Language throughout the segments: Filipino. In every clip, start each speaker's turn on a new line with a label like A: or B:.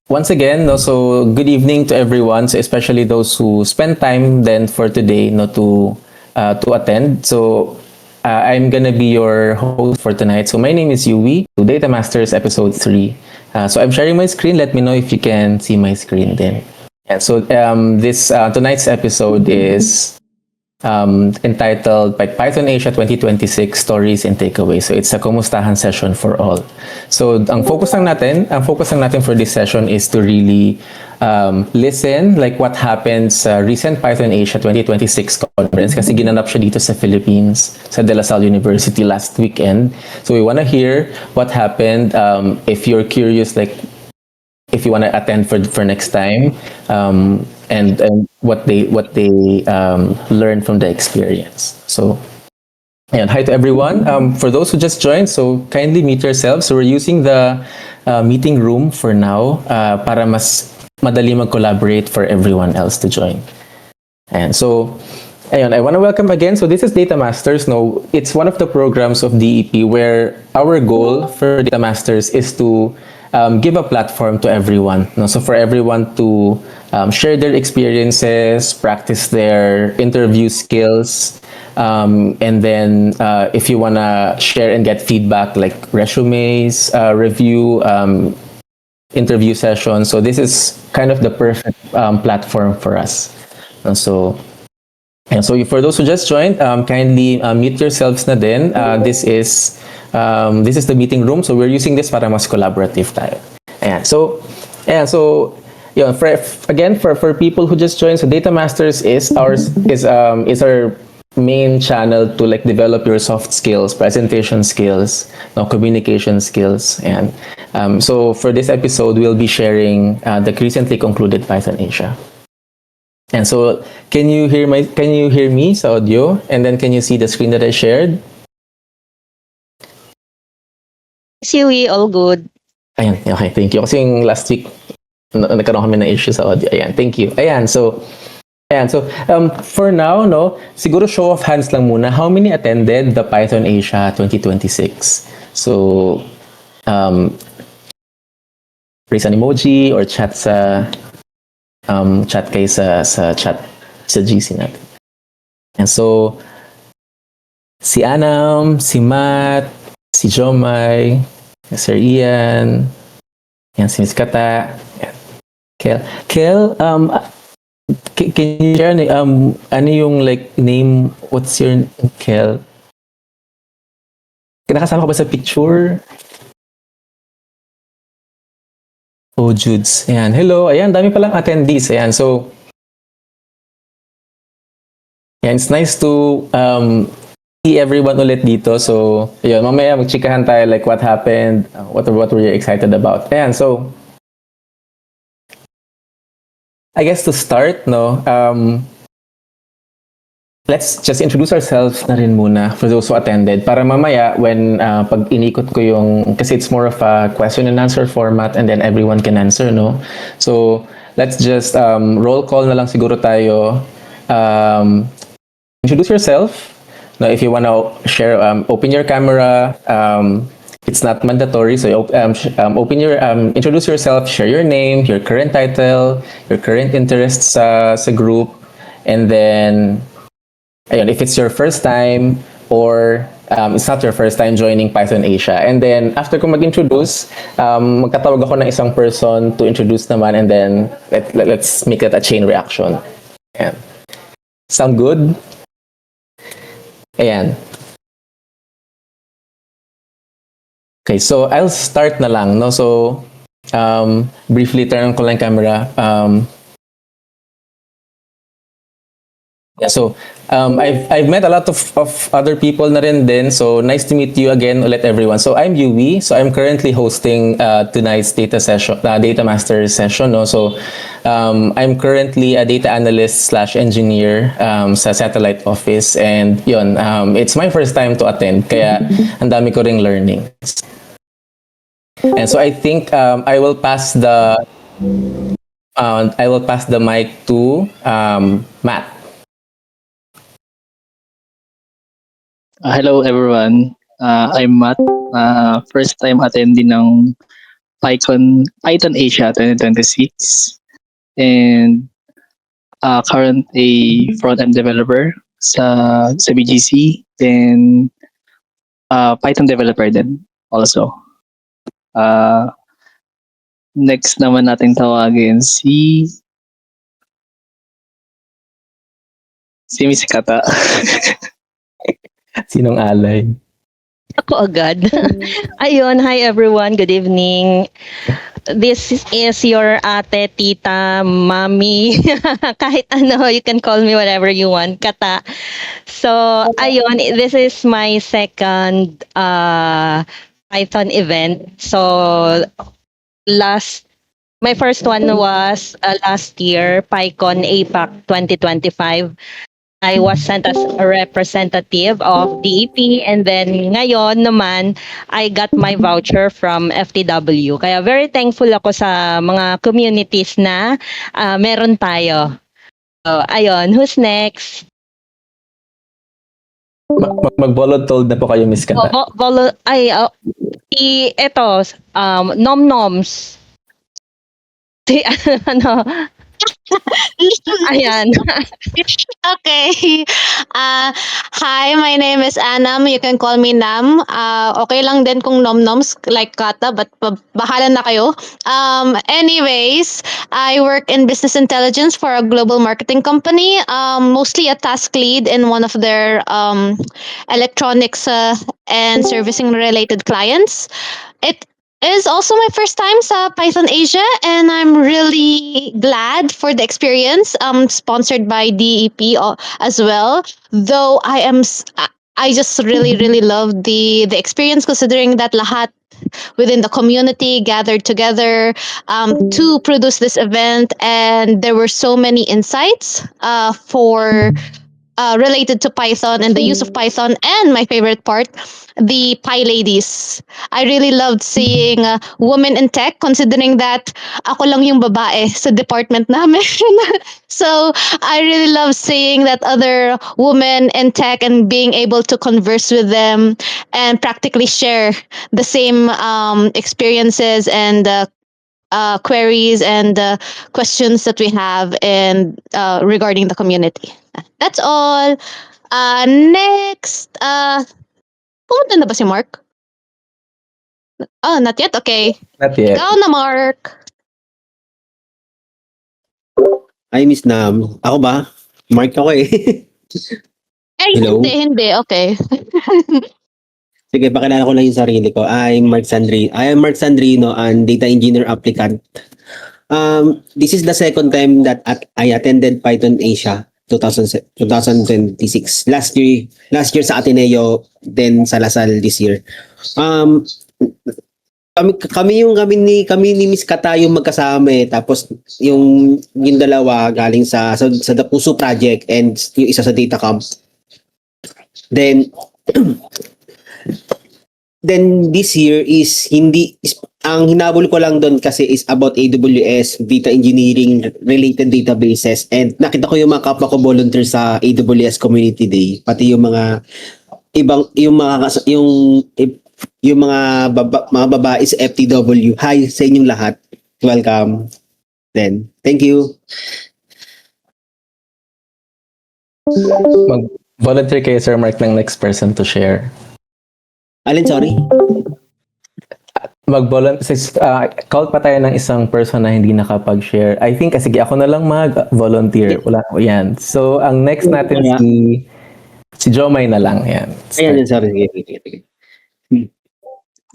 A: once again, no, so good evening to everyone, so especially those who spend time then for today, no, to attend. So I'm gonna be your host for tonight. So my name is Yui, to Data Masters Episode 3. So I'm sharing my screen. Let me know if you can see my screen then. And so this tonight's episode is entitled Python Asia 2026 Stories and Takeaways. So it's a kumustahan session for all. So ang focus lang natin for this session is to really listen like what happened sa recent Python Asia 2026 conference kasi ginanap siya dito sa Philippines sa De La Salle University last weekend. So we want to hear what happened. If you're curious, like if you want to attend for next time, and what they learn from the experience. So, and hi to everyone. For those who just joined, so kindly meet yourselves. So we're using the meeting room for now para mas madali mag-collaborate for everyone else to join. And so, ayun, I want to welcome again. So this is Data Masters. No, it's one of the programs of DEP where our goal for Data Masters is to give a platform to everyone. No? So for everyone to share their experiences, practice their interview skills, and then if you want to share and get feedback like resumes, review, interview sessions. So this is kind of the perfect platform for us. And so for those who just joined, kindly mute yourselves na din. This is the meeting room. So we're using this para mas collaborative tayo. So yun, for people who just joined, so Data Masters is our main channel to like develop your soft skills, presentation skills, no, communication skills. And so for this episode, we'll be sharing the recently concluded Python Asia. And so, can you hear me sa audio? And then can you see the screen that I shared?
B: Siwi, all good.
A: Ayan, okay, thank you. Kasi yung last week, nagkaroon kami ng issue sa audio. Ayan, thank you. So, for now, no, siguro show of hands lang muna. How many attended the Python Asia 2026? So, raise an emoji or chat kayo sa chat sa GC natin. And so, si Anam, si Matt, si Jomai, Sir Ian, yan, si Miss Kata, yan. Kel, can you share ano yung like name, what's your name, Kel? Nakasama ka ba sa picture? Oh, Judes. Ayan, hello. Ayan, dami palang attendees. Ayan, so, ayan, it's nice to see everyone ulit dito. So, ayan, mamaya magchikahan tayo like what happened, what were you excited about. Ayan, so, I guess to start, no, let's just introduce ourselves na rin muna for those who attended para mamaya when pag inikot ko yung, kasi it's more of a question and answer format and then everyone can answer, no? So let's just roll call na lang siguro tayo. Introduce yourself. Now, if you want to share, open your camera. It's not mandatory, so introduce yourself, share your name, your current title, your current interests sa group, and then ayun, if it's your first time or it's not your first time joining Python Asia. And then, after ko mag-introduce, magtatawag ako ng isang person to introduce naman and then let's make it a chain reaction. Ayan. Sound good? Ayan. Okay, so I'll start na lang, no? So, briefly turn ko lang camera. Yeah, so I've met a lot of other people na rin din. So nice to meet you again ulit everyone. So I'm Yui. So I'm currently hosting tonight's data master session. No? So I'm currently a data analyst / engineer sa satellite office, and yun, it's my first time to attend. Kaya ang dami ko ring learnings. And so I think I will pass the mic to Matt.
C: Hello everyone. I'm Matt. First time attending ng Python Asia 2026, and current a front-end developer sa BGC, then Python developer din also. Next naman nating tawagin si Miss Kata.
A: Sinong alay?
B: Ako agad. Ayun, hi everyone. Good evening. This is your ate, tita, mommy. Kahit ano, you can call me whatever you want. Kata. So, ayun, this is my second Python event. So, my first one was last year, PyCon APAC 2025. I was sent as a representative of DEP, and then ngayon naman I got my voucher from FTW. Kaya very thankful ako sa mga communities na meron tayo. So, ayun, who's next?
A: Mag-voluntold na po kayo, Miss Kata.
B: Eto, nom-noms. Si, ano, ayan.
D: Okay. Hi, my name is Anam. You can call me Nam. Okay lang din kung nom-noms like Kata, but bahala na kayo. Anyways, I work in business intelligence for a global marketing company, mostly a task lead in one of their electronics and servicing related clients. It is also my first time sa Python Asia, and I'm really glad for the experience. Sponsored by DEP as well. Though I just really love the experience, considering that lahat within the community gathered together to produce this event, and there were so many insights for related to Python and the use of Python, and my favorite part, the Pi ladies. I really loved seeing women in tech, considering that ako lang yung babae sa department namin. So I really love seeing that other women in tech and being able to converse with them and practically share the same experiences and queries and questions that we have in regarding the community. That's all. Next, pumunta na ba si Mark? Oh, not yet? Okay.
A: Not yet.
D: Ikaw na, Mark.
E: Hi, Miss Nam. Ako ba? Mark ako eh.
D: Ay,
E: Hello?
D: hindi. Okay.
E: Sige, pakilala ko lang yung sarili ko. I am Mark Sandrino, and data engineer applicant. This is the second time that I attended Python Asia 2026. Last year sa Ateneo, then sa Lasal this year. Kami ni Miss Kata yung magkasama eh. Tapos yung dalawa galing sa The Puso Project, and yung isa sa Datacamp. Then this year ang hinabol ko lang doon kasi is about AWS, data engineering related databases, and nakita ko yung mga kapwa ko volunteer sa AWS Community Day, pati yung mga mga babae sa FTW. Hi sa inyong lahat. Welcome. Then, thank you.
A: Mag-volunteer kayo, Sir Mark, ng next person to share.
E: Alin, sorry?
A: Call pa tayo ng isang person na hindi nakapag-share. I think, sige, ako na lang mag-volunteer. Wala ko yan. So, ang next natin si Jomay na lang. Yan.
E: Ayan, sorry. Sige.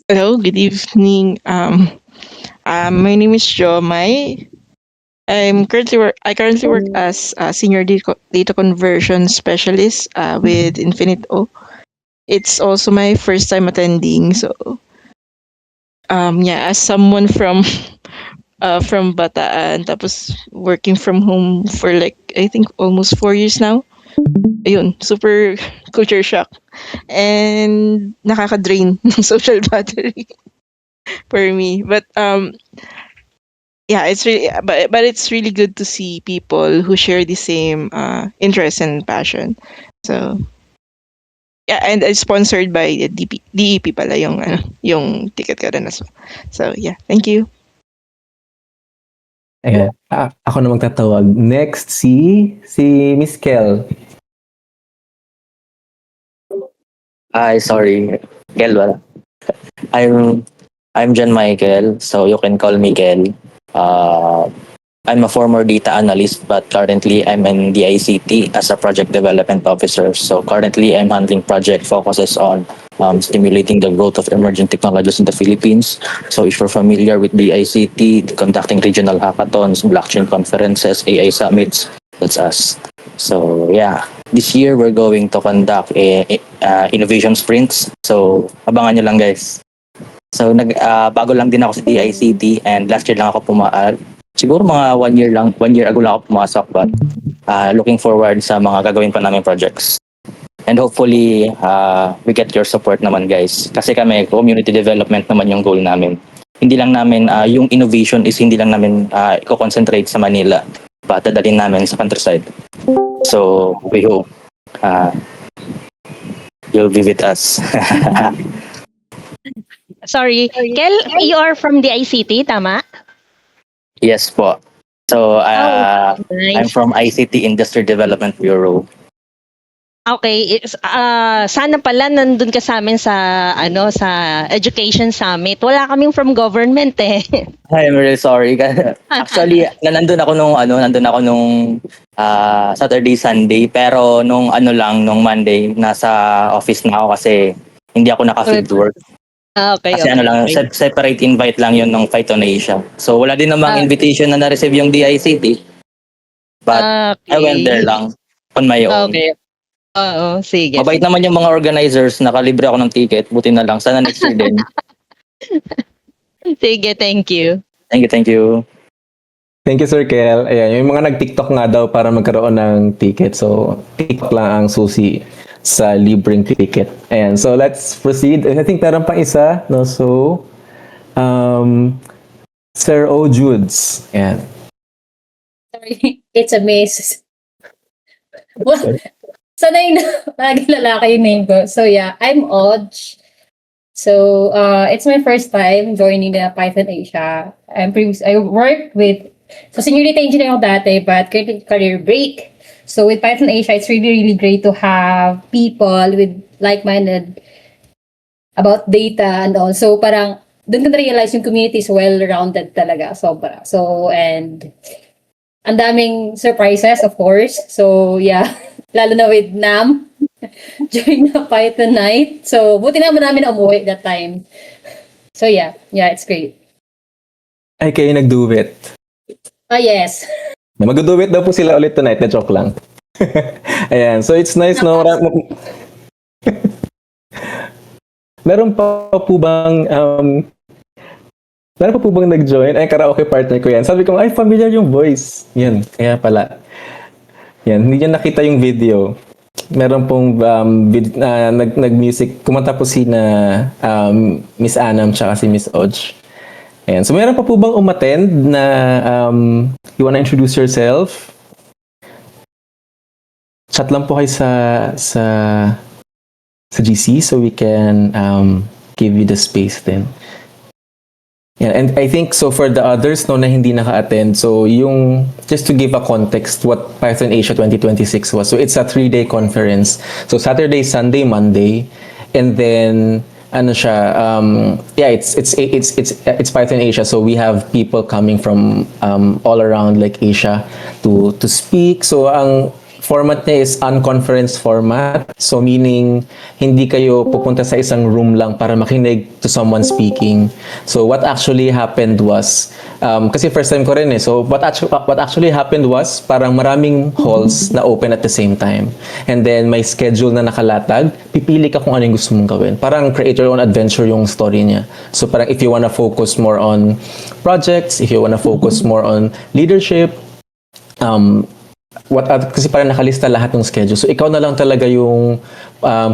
F: Hello, good evening. My name is Jomay. I currently work as a senior data conversion specialist with Infinito. It's also my first time attending, so as someone from Bataan, tapos working from home for like I think almost 4 years now. Ayun, super culture shock and nakaka-drain ng social battery for me. But it's really but it's really good to see people who share the same interest and passion. So Yeah, and it's sponsored by the DEP pala yung ticket ko rin as well. So yeah, thank you.
A: Ayan. Ako na magtatawag. Next, si Miss Kel.
G: Hi, sorry. Kel, wala. I'm John Michael, so you can call me Kel. I'm a former data analyst, but currently I'm in the ICT as a project development officer. So currently I'm handling project focuses on stimulating the growth of emerging technologies in the Philippines. So if you're familiar with the ICT, conducting regional hackathons, blockchain conferences, AI summits, that's us. So yeah, this year we're going to conduct innovation sprints. So abangan nyo lang guys. So bago lang din ako sa DICT and last year lang ako siguro mga 1 year ago lang ako pumasok, but looking forward sa mga gagawin pa namin projects. And hopefully we get your support naman guys. Kasi kami community development naman yung goal namin. Hindi lang namin yung innovation is hindi lang namin i-concentrate sa Manila, but dadalhin namin sa countryside. So we hope you'll be with us.
B: Sorry, Kel, you are from the ICT, tama?
G: Yes po. So I'm
B: Nice.
G: from ICT Industry Development Bureau.
B: Okay, sana pala nandun ka sa amin sa sa Education Summit. Wala kaming from government eh.
G: I'm really sorry. Actually, nandun ako nung Saturday, Sunday, pero nung Monday, nasa office na ako kasi hindi ako naka-field work.
B: Okay,
G: Kasi
B: okay.
G: separate invite lang yun ng Python Asia. So wala din namang invitation na na-receive yung DICT. But I went there lang on my own.
B: Okay. Oo, sige.
G: Mabait naman yung mga organizers, nakalibre ako ng ticket. Buti na lang. Sana next year din.
B: Sige, thank you.
G: Thank you.
A: Thank you, Sir Kel. Ayan, yung mga nag-TikTok nga daw para magkaroon ng ticket. So, TikTok lang ang susi sa libreng ticket. Ayan, so let's proceed. I think meron pa isa, no? So, Sir O. Judes. Ayan.
H: Sorry, it's a miss. Well, sanay na lagi lalaki yung name ko. So yeah, I'm Oj. So it's my first time joining the Python Asia. I worked with senior data engineer ako dati, but career break. So with Python Asia, it's really great to have people with like-minded about data and all. So parang doon ko na-realize yung community is well-rounded talaga. Sobra. So and ang daming surprises, of course. So yeah, lalo na with Nam during the Python night. So buti naman namin umuwi that time. So yeah, it's great.
A: Ay, kayo nag-do it.
H: Oh yes.
A: Mag-do it daw po sila ulit tonight. Na joke lang. Ayan, so it's nice, no? Meron pa po bang nag-join? Ay, karaoke partner ko yan. Sabi ko, ay, familiar yung voice. Yan, kaya pala. Yan, hindi niya nakita yung video. Meron pong nag-music. Kumanta po Miss Anam tsaka si Miss Oj. Ayan, so meron pa po bang umattend na you wanna introduce yourself? Chat lang po kayo sa GC so we can give you the space then. Yeah, and I think so for the others na hindi naka-attend, so just to give a context what Python Asia 2026 was. So it's a 3-day conference. So Saturday, Sunday, Monday, and then it's Python Asia. So we have people coming from all around like Asia to speak. So ang format niya is unconference format. So meaning, hindi kayo pupunta sa isang room lang para makinig to someone speaking. So what actually happened was, kasi first time ko rin eh. So what actually happened was, parang maraming halls na open at the same time. And then may schedule na nakalatag, pipili ka kung ano yung gusto mong gawin. Parang create your own adventure yung story niya. So parang if you wanna focus more on projects, if you wanna focus more on leadership, kasi parang nakalista lahat ng schedule. So ikaw na lang talaga yung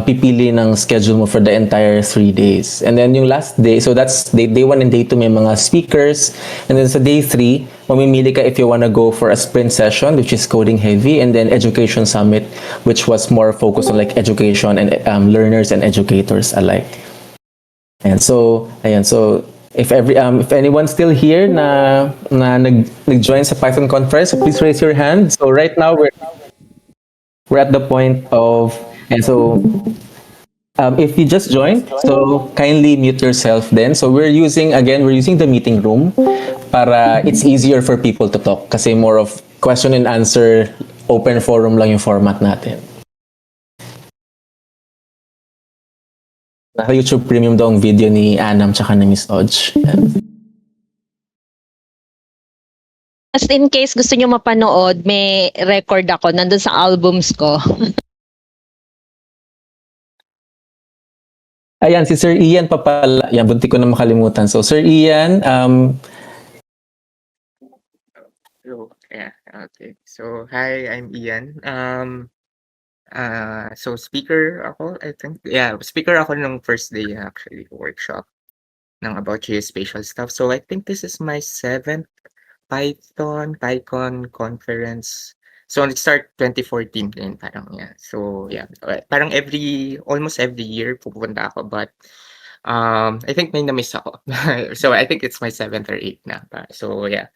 A: pipili ng schedule mo for the entire 3 days. And then yung last day, so that's day 1 and day 2 may mga speakers. And then sa day 3, mamimili ka if you wanna go for a sprint session, which is coding heavy, and then education summit, which was more focused on like education and learners and educators alike. And so, ayan, so if anyone's still here na nag-join sa Python conference, so please raise your hand. So right now we're at the point of, and so if you just joined, so kindly mute yourself then. So we're using the meeting room para it's easier for people to talk kasi more of question and answer, open forum lang yung format natin. Nasa YouTube Premium daw ang video ni Anam tsaka ni Miss Odge.
B: Just in case gusto nyo mapanood, may record ako. Nandun sa albums ko.
A: Ayan, si Sir Ian pa pala. Yan, bunti ko na makalimutan. So, Sir Ian,
I: Yeah, okay. So, hi, I'm Ian. So speaker ako, I think. Yeah, speaker ako nung first day actually workshop ng about geospatial stuff. So I think this is my 7th PyCon conference. So it start 2014 din parang yeah. So yeah, parang almost every year pupunta ako, but I think may na-miss ako. So I think it's my 7th or 8th na. So yeah.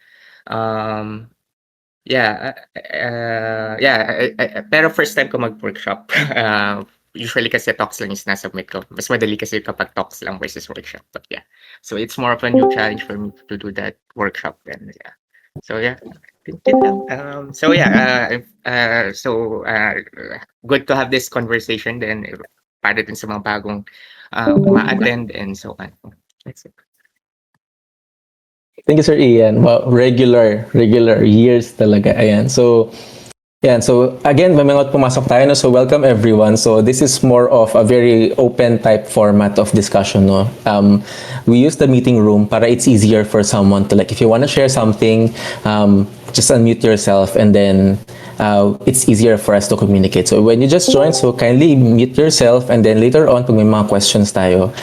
I: Pero first time ko mag-workshop. Usually kasi talks lang is nasubmit ko. Mas madali kasi kapag talks lang versus workshop. But yeah. So it's more of a new challenge for me to do that workshop then. Yeah. So yeah. Good to have this conversation then para din sa mga bagong ma-attend and so on. That's it.
A: thank you, Sir Ian. Well, regular years talaga. Ayan. So, yan. So, again, may mga pumasok tayo. No? So, welcome everyone. So, this is more of a very open type format of discussion. No? We use the meeting room para it's easier for someone to, like, if you want to share something, just unmute yourself and then it's easier for us to communicate. So when you just join, so kindly mute yourself and then later on, pag may mga questions tayo,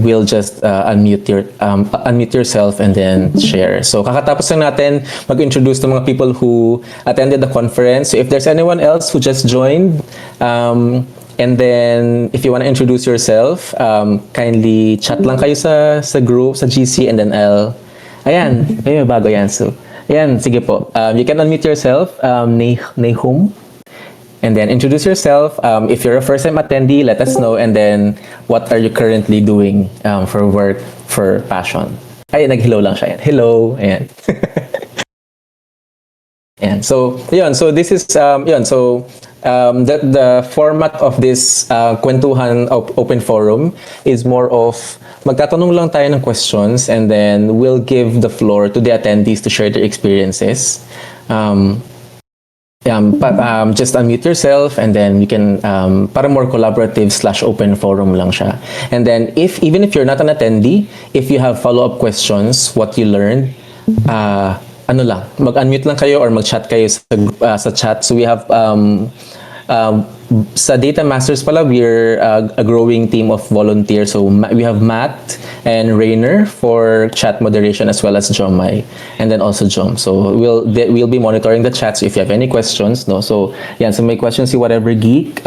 A: we'll just unmute yourself and then share. So kakatapos lang natin mag-introduce ng mga people who attended the conference. So if there's anyone else who just joined, and then if you want to introduce yourself, kindly chat lang kayo sa group, sa GC, and then ayan, may bago yan. So, ayan, sige po. You can unmute yourself, Nahum. And then introduce yourself. If you're a first-time attendee, let us know. And then, what are you currently doing for work, for passion? Ay, nag-hello lang siya. Ayan. Hello. Ayan. Ayan. So, yun. So, this is, yun. So, the format of this Kwentuhan Open Forum is more of magtatanong lang tayo ng questions and then we'll give the floor to the attendees to share their experiences. Just unmute yourself and then you can, para more collaborative / open forum lang siya. And then even if you're not an attendee, if you have follow-up questions, what you learned, mag-unmute lang kayo or mag-chat kayo sa chat. So we have sa Data Masters pala, we're a growing team of volunteers. So we have Matt and Rainer for chat moderation as well as Jomai and then also Jom. So we'll be monitoring the chats if you have any questions. No, so yeah. So may questions si Whatever Geek.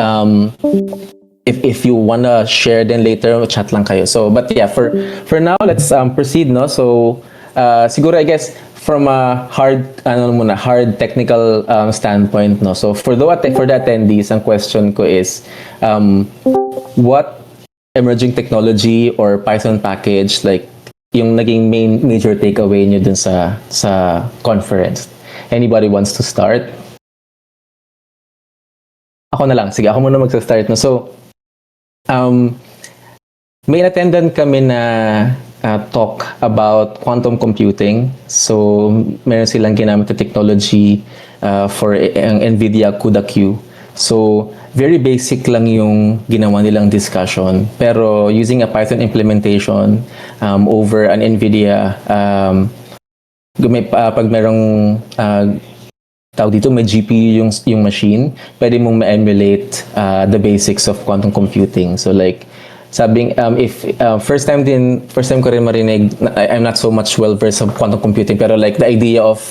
A: If you wanna share then later, chat lang kayo. So but yeah, for now let's proceed. No, so siguro I guess from a hard technical standpoint, no. So for the attendees, ang question ko is, what emerging technology or Python package like yung naging major takeaway niyo dun sa conference? Anybody wants to start? Ako na lang. Sige, ako muna magsa-start. No? So, may attendant kami na talk about quantum computing. So, meron silang ginamit na technology for ang NVIDIA CUDA-Q. So, very basic lang yung ginawa nilang discussion. Pero using a Python implementation over an NVIDIA, pag merong tawag dito, may GPU yung machine, pwede mong ma-emulate the basics of quantum computing. So like, sabing, if first time ko rin marinig, I'm not so much well versed of quantum computing, pero like the idea of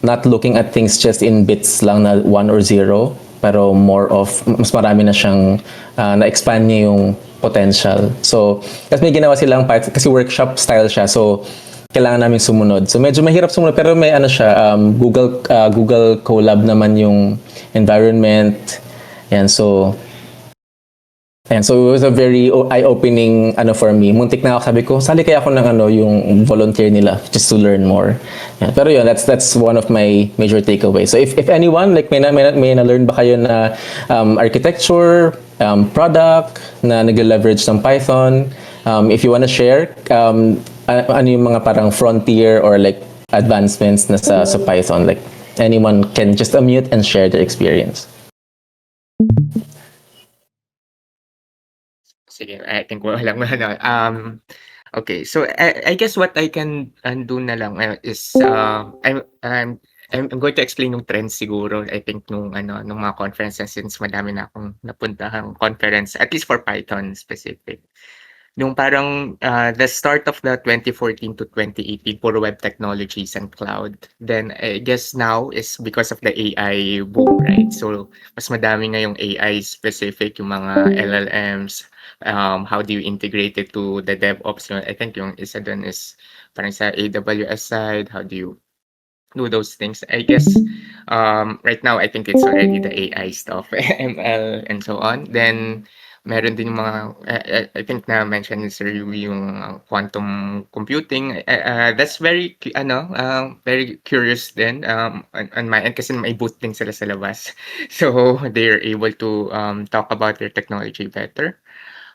A: not looking at things just in bits lang na 1 or 0, pero more of, mas marami na siyang, na-expand niya yung potential. So, kasi may ginawa silang, kasi workshop style siya, so kailangan namin sumunod. So medyo mahirap sumunod, pero may ano siya, Google Colab naman yung environment. Yan, so it was a very eye-opening for me. Muntik na ako, sabi ko, sali kaya ako ng yung volunteer nila just to learn more. Yan. Pero yun, that's one of my major takeaways. So if anyone, like may na-learn ba kayo na architecture, product, na nag-leverage ng Python, if you wanna share, ano yung mga parang frontier or like advancements na sa Python, like anyone can just unmute and share their experience.
I: Sige, I think walang okay, so I guess what I can do na lang is I'm going to explain yung trends siguro. I think nung mga conferences, since madami na akong napuntahang conference, at least for Python specific. Nung parang the start of the 2014 to 2018, puro web technologies and cloud. Then I guess now is because of the AI boom, right? So mas madami ngayong AI specific, yung mga LLMs, how do you integrate it to the DevOps? I think yung isa dun is parang sa AWS side, how do you do those things? I guess right now I think it's already the AI stuff, ML and so on. Then meron din yung mga I think na mention ni Sir Yui yung quantum computing. That's very very curious din on my end, kasi may booth din sila sa labas. So they're able to talk about their technology better.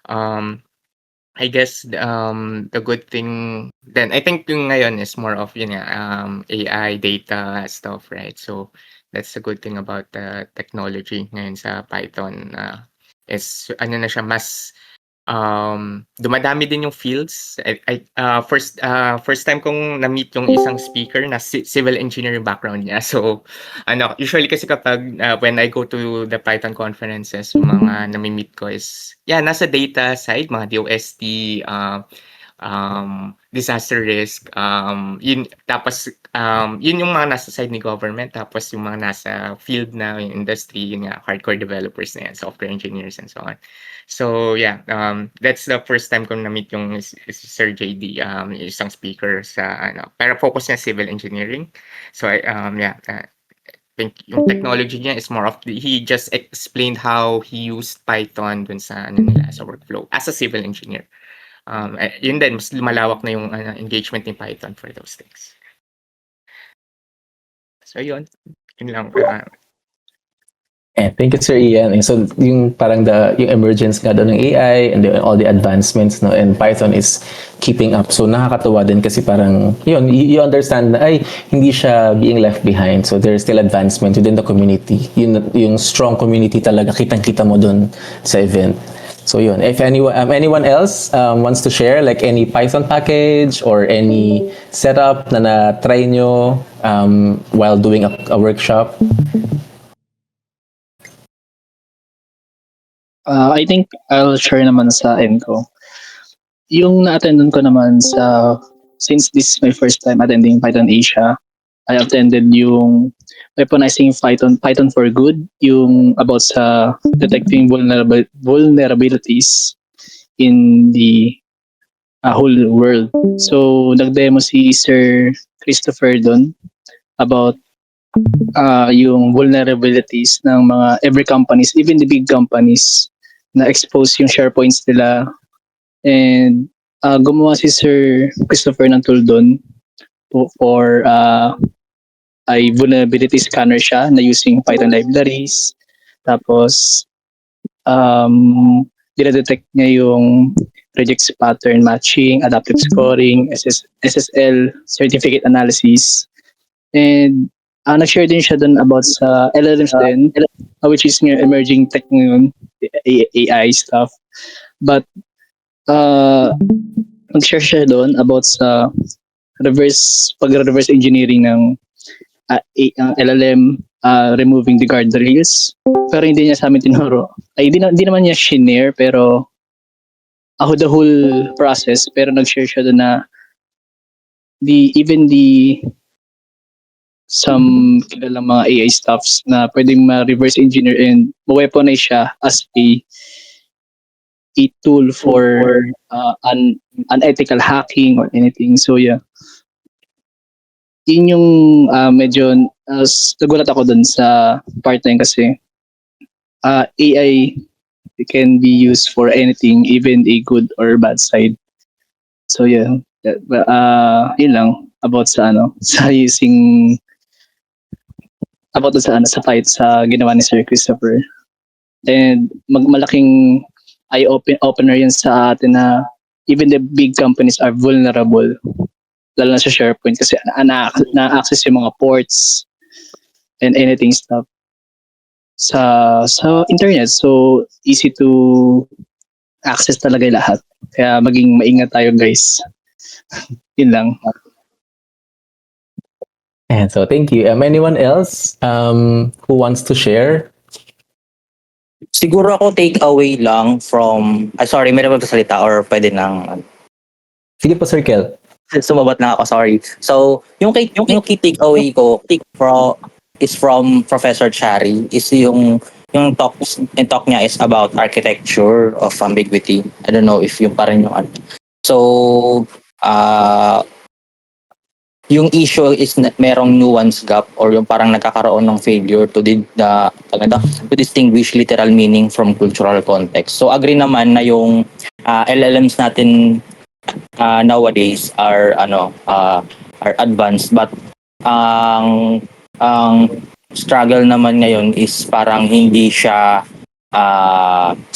I: I guess the good thing then, I think yung ngayon is more of AI data stuff, right? So that's the good thing about the technology ngayon sa Python, is na siya, mas dumadami din yung fields. First time kong na-meet yung isang speaker na civil engineer yung background niya. So usually kasi kapag when I go to the Python conferences, yung mga nami-meet ko is nasa data side, mga DOST, disaster risk, yun, tapos yun yung mga nasa side ni government, tapos yung mga nasa field na yung industry, yun nga, hardcore developers na yan, software engineers and so on. So that's the first time ko na-meet yung Sir JD, isang speaker sa pero focus niya civil engineering. So I think yung technology niya is more of he just explained how he used Python dun sa nila sa workflow as a civil engineer. Yun din, mas lumalawak na yung engagement ni Python for those things. So yun lang.
A: Thank you, Sir Ian. So yung parang yung emergence nga doon ng AI and all the advancements, no, and Python is keeping up. So nakakatuwa din kasi parang yun, you understand na hindi siya being left behind. So there's still advancement within the community. Yung strong community talaga, kitang-kita mo doon sa event. So yun, if anyone else wants to share like any Python package or any setup na na-try nyo while doing a workshop.
C: I think I'll share naman sa end ko. Yung na-attendan ko naman since this is my first time attending Python Asia, I attended yung Weaponizing Python for Good, yung about sa detecting vulnerabilities in the whole world. So nag-demo si Sir Christopher doon about yung vulnerabilities ng mga every companies, even the big companies, na expose yung SharePoints nila. And gumawa si Sir Christopher ng tool doon for ay vulnerability scanner siya na using Python libraries. Tapos dinedetect niya yung regex pattern matching, adaptive scoring, SSL certificate analysis. And nag-share din siya dun about sa LLMs din, which is nga emerging tech ngayon, AI stuff. But nag-share siya dun about sa reverse engineering ng ang LLM removing the guardrails. Pero hindi niya sa amin tinuro. Ay, hindi naman niya shinare, pero the whole process. Pero nag-share siya doon na even the some kilalang mga AI stuffs na pwedeng ma-reverse engineer and ma-weaponize siya as a tool for unethical hacking or anything. So yeah, yun yung medyo nagulat ako dun sa part na yun kasi AI can be used for anything, even a good or bad side. So yeah, yun lang about sa sa using about sa fight sa ginawa ni Sir Christopher. And malaking eye-opener yan sa atin na even the big companies are vulnerable, lalo na sa SharePoint kasi na-access yung mga ports and anything stuff sa internet. So easy to access talaga yung lahat. Kaya maging maingat tayo, guys. Yun lang.
A: And so thank you. Anyone else who wants to share?
G: Siguro ako take away lang from, sorry, may naman salita or pwede nang
A: Sige po, Sir Kel.
G: sumabat lang ako, sorry. So, yung key take away ko is from Professor Chari, is yung talk niya is about architecture of ambiguity. I don't know if yung parang yung So, yung issue is na merong nuance gap or yung parang nagkakaroon ng failure to distinguish literal meaning from cultural context. So agree naman na yung LLMs natin nowadays are advanced, but ang struggle naman ngayon is parang hindi siya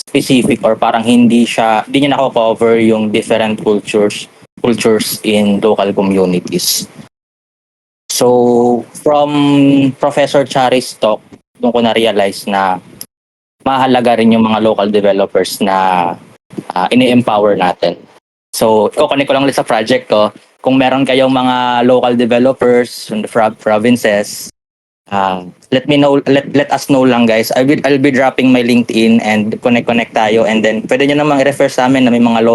G: specific or parang hindi niya nako-cover yung different cultures in local communities. So, from Professor Chari's talk, doon ko na-realize na mahalaga rin yung mga local developers na ini-empower natin. So, kukunin ko lang ulit sa project ko. Kung meron kayong mga local developers from the provinces, let me know, let us know lang, guys. I'll be dropping my LinkedIn and connect tayo, and then pwede nyo namang i-refer sa amin na may mga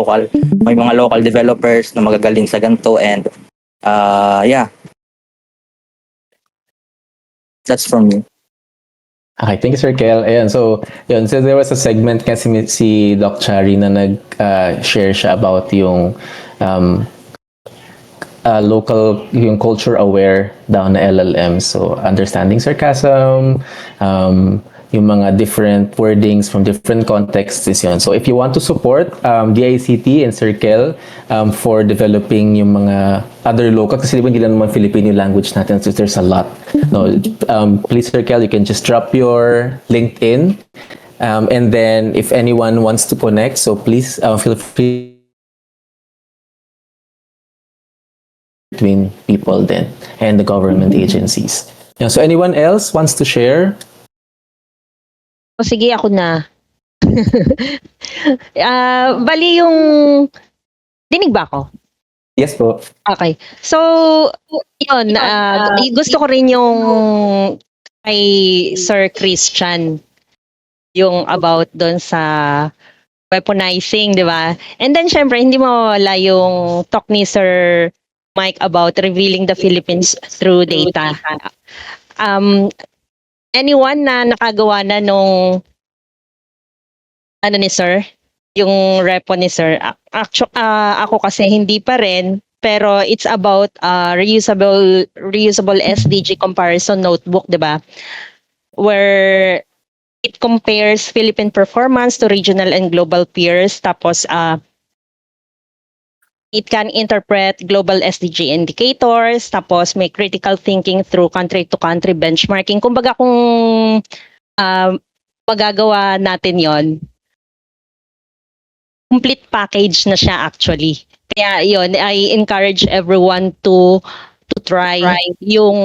G: local developers na magagaling sa ganito, and yeah. That's from me.
A: Okay, thank you, Sir Kel. Ayan, so there was a segment kasi si Doc Chari na nag-share siya about yung local, yung culture aware daw na LLM. So understanding sarcasm, yung mga different wordings from different contexts is yun. So if you want to support DICT and Sir Kel for developing yung mga other local, kasi hindi lang naman Filipino language natin, so there's a lot. No, please, Sir Kel, you can just drop your LinkedIn, and then if anyone wants to connect, so please feel free between people then and the government agencies. Yeah, so anyone else wants to share?
B: O sige, ako na. Bali yung... Dinig ba ako?
A: Yes po.
B: Okay. So, yun. Gusto ko rin yung kay Sir Christian. Yung about doon sa weaponizing, di ba? And then, syempre, hindi mawawala yung talk ni Sir Mike about revealing the Philippines through data. Anyone na nakagawa na nung ni Sir? Yung repo ni Sir? Ako kasi hindi pa rin, pero it's about reusable SDG comparison notebook, 'di ba? Where it compares Philippine performance to regional and global peers, tapos it can interpret global SDG indicators, tapos may critical thinking through country-to-country benchmarking. Kumbaga kung magagawa natin yon, complete package na siya actually. Kaya yon, I encourage everyone to try yung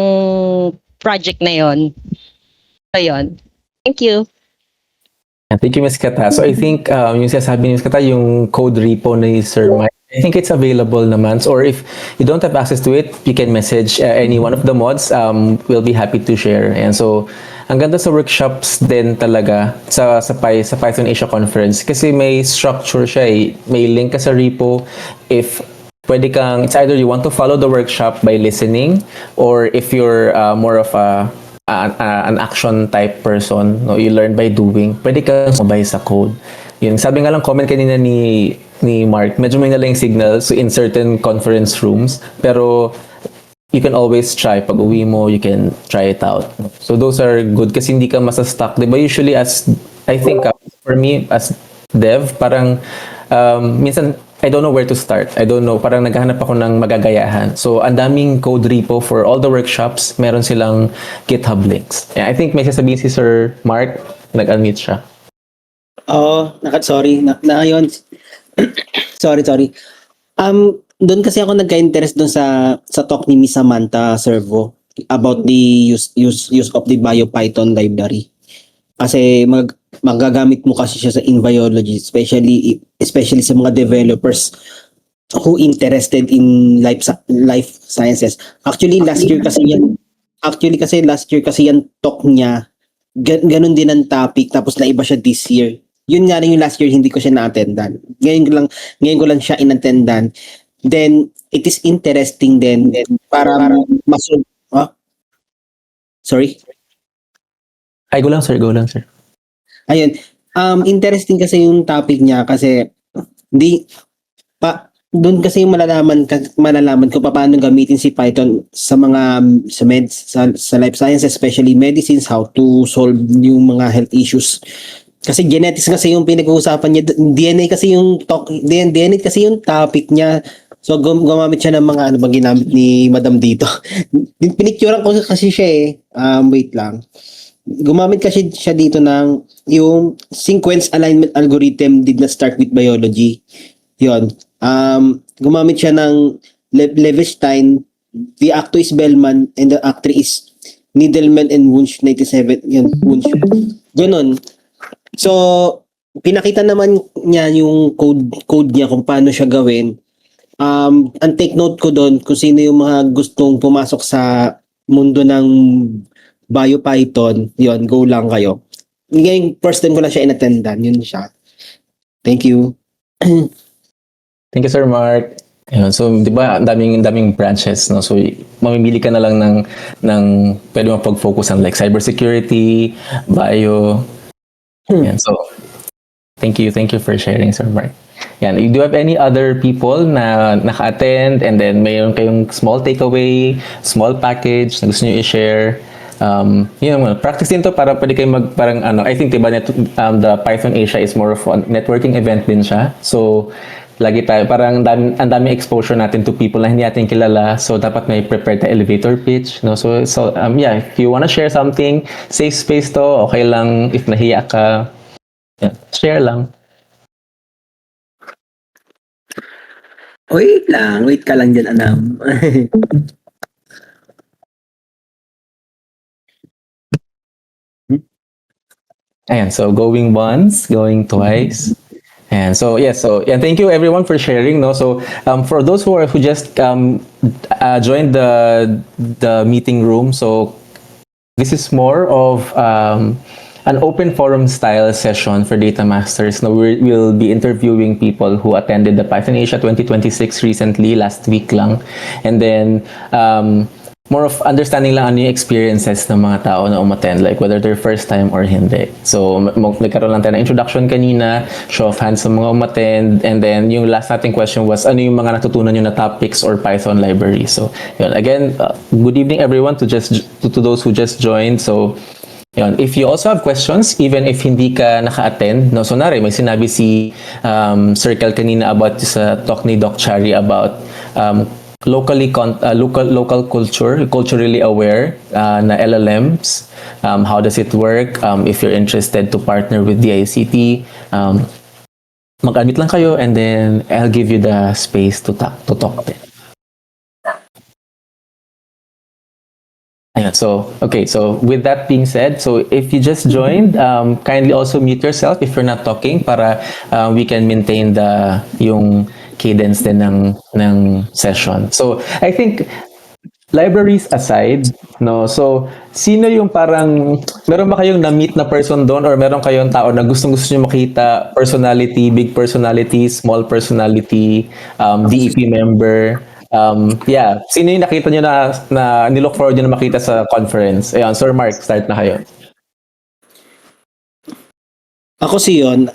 B: project na yon. So yon. Thank you.
A: Thank you, Ms. Kata. So I think yung sinasabi ni Ms. Kata, yung code repo ni Sir Mike I think it's available naman. So, or if you don't have access to it, you can message any one of the mods. We'll be happy to share. And so, ang ganda sa workshops din talaga sa Python Asia Conference kasi may structure siya eh. May link ka sa repo. If pwede kang, it's either you want to follow the workshop by listening, or if you're more of an action type person, no, you learn by doing, pwede kang sumabay sa code. Yun, sabi nga lang comment kanina ni Mark, medyo may nalang signal so in certain conference rooms, pero you can always try. Pag uwi mo, you can try it out. So those are good kasi hindi ka masa-stuck. Diba usually as, I think for me as dev, parang minsan I don't know where to start. I don't know. Parang naghahanap ako ng magagayahan. So, ang daming code repo for all the workshops. Meron silang GitHub links. Yeah, I think may sasabihin si Sir Mark. Nag-unmute siya.
E: Sorry. Yun. sorry. Doon kasi ako nagka-interest doon sa talk ni Miss Samantha Servo about the use of the BioPython library. Kasi magagamit mo kasi siya sa in biology, especially sa mga developers who interested in life sciences. Actually last year kasi yan talk niya, ganun din ang topic, tapos naiba siya this year. Yun nga rin yung last year hindi ko siya na-attendan. Ngayon ko lang siya in-attendan. Then it is interesting din para sorry.
A: Ay, go lang sir.
E: Ayun. Interesting kasi yung topic niya kasi doon kasi yung malalaman ko paano gamitin si Python sa mga sa life science, especially medicines, how to solve yung mga health issues. Kasi genetics kasi yung pinag-uusapan niya, DNA kasi yung topic niya. So gumamit siya ng mga ano bang ginamit ni Madam dito. Pinicturean ko kasi siya wait lang. Gumamit kasi siya dito ng yung sequence alignment algorithm did not start with biology. Yun. Gumamit siya ng Levestein, the acto is Bellman, and the actress is Needleman and Wunsch 97. Yun, Wunsch. Ganon. So, pinakita naman niya yung code niya kung paano siya gawin. Ang take note ko doon kung sino yung mga gustong pumasok sa mundo ng BioPython, yun, go lang kayo. Ngayon, first time ko lang siya in-attendan, yun siya. Thank you.
A: Thank you, Sir Mark. Ayun, so, di ba, ang daming branches, no? So, mamimili ka na lang ng pwede mo pag-focus on like cybersecurity, bio. Yan, so, thank you for sharing, Sir Mark. Yan, do you have any other people na naka-attend and then mayroon kayong small takeaway, small package na gusto nyo i-share? Practice din to para pwede kayo I think diba the Python Asia is more of a networking event din siya. So, lagi tayo, parang ang dami exposure natin to people na hindi natin kilala. So, dapat may prepared na elevator pitch. No? So yeah, if you wanna share something, safe space to, okay lang. If nahiya ka, yeah, share lang.
E: Wait ka lang dyan, Anam.
A: Ayan, so going once, going twice. And so thank you everyone for sharing. No, so for those who just joined the meeting room, so this is more of an open forum style session for Data Masters. No, we'll be interviewing people who attended the Python Asia 2026 recently, last week lang, and then more of understanding lang ano yung experiences ng mga tao na umattend, like whether they're first time or hindi. So, nagkaroon lang tayo ng introduction kanina, show of hands sa mga umattend, and then yung last nating question was, ano yung mga natutunan nyo na topics or Python library. So, yun. Again, good evening everyone to those who just joined. So, yun. If you also have questions, even if hindi ka naka-attend, no, so nari, may sinabi si Circle kanina about sa talk ni Doc Chari about local culture, culturally aware na LLMs. How does it work? If you're interested to partner with the ICT, mag-admit lang kayo and then I'll give you the space to talk then. So with that being said, so if you just joined, kindly also mute yourself if you're not talking para we can maintain yung cadence din ng session. So, I think libraries aside, no? So, sino yung parang, meron ba kayong na-meet na person doon or meron kayong tao na gustong-gusto nyo makita, personality, big personality, small personality, DEP member? Yeah, sino yung nakita nyo na nilook forward nyo na makita sa conference? Ayan, Sir Mark, start na kayo.
E: Ako si Yon.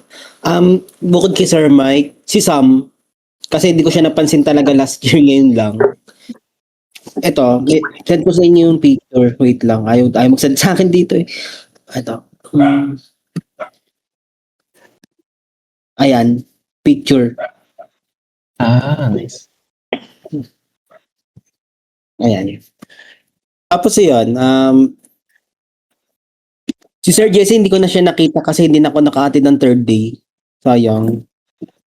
E: Bukod kay Sir Mike, si Sam, kasi hindi ko siya napansin talaga last year, ngayon lang. Ito, send ko sa inyo yung picture. Wait lang, ayaw mag-send sa akin dito eh. Ito. Ayan, picture.
A: Nice.
E: Ayan. Tapos yun, si Sir Jesse, hindi ko na siya nakita kasi hindi na ako nakahatid ng third day. Sayang.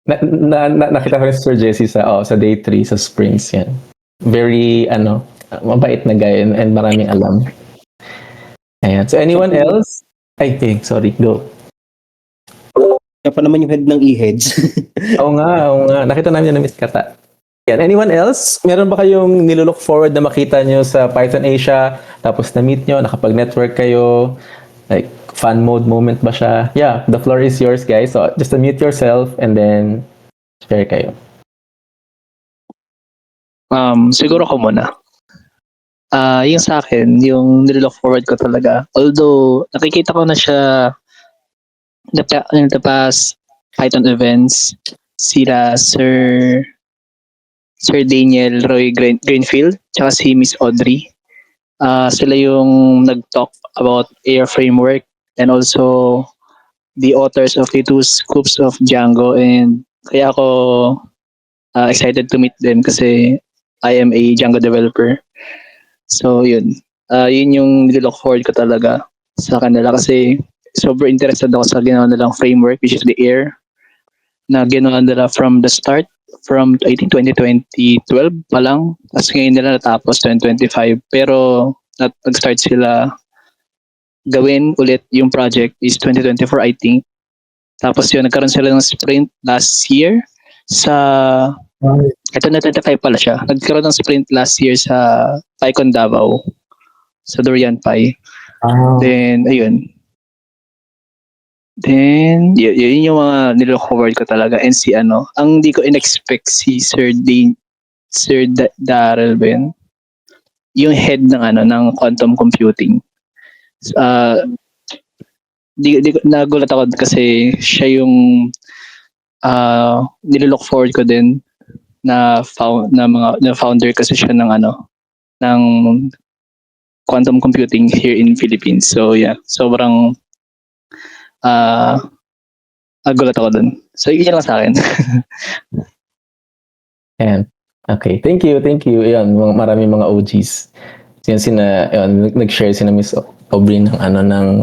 A: Nakita ko rin si Sir Jesse sa day 3 sa Springs yan. Very, mabait na guy and maraming alam. Ayan. So, anyone else? Sorry, go.
E: Kaya pa naman yung head ng e-heads.
A: Oo nga. Nakita namin na Miss Kata. Yan. Anyone else? Meron ba kayong nilook forward na makita nyo sa Python Asia? Tapos na-meet nyo, nakapag-network kayo? Like, fun mode moment ba siya? Yeah, the floor is yours, guys. So, just unmute yourself and then share kayo.
C: Siguro ko muna. Yung sa akin, yung nilook forward ko talaga. Although, nakikita ko na siya in the past Python events, sila Sir Daniel Roy Greenfield, tsaka si Miss Audrey. Sila yung nag-talk about AIR framework and also the authors of the two scoops of Django, and kaya ako excited to meet them kasi I am a Django developer. So yun. Yun yung nilook forward ko talaga sa kanila kasi sobrang interested ako sa ginawa nilang framework, which is the AIR, na ginawa nila from the start, from I think 2012 pa lang, tapos ngayon nila natapos 2025. Pero nag-start sila gawin ulit yung project is 2024 I think. Tapos yun, nagkaroon sila ng sprint last year sa ito na 25 pala siya. Nagkaroon ng sprint last year sa PyCon Davao, sa Dorian Pi. Then, ayun. Then, yun yung mga nilook forward ko talaga. And si ang di ko in-expect si Sir Darrell Ben, yung head ng ng quantum computing. Nagulat ako kasi siya yung nilook forward ko din na founder kasi siya ng ng quantum computing here in Philippines. So yeah, sobrang nagulat ako dun. So yun lang sa akin.
A: Ayan. Okay, thank you. Ayan, maraming mga OGs. Nag-share si Miss Aubrey ng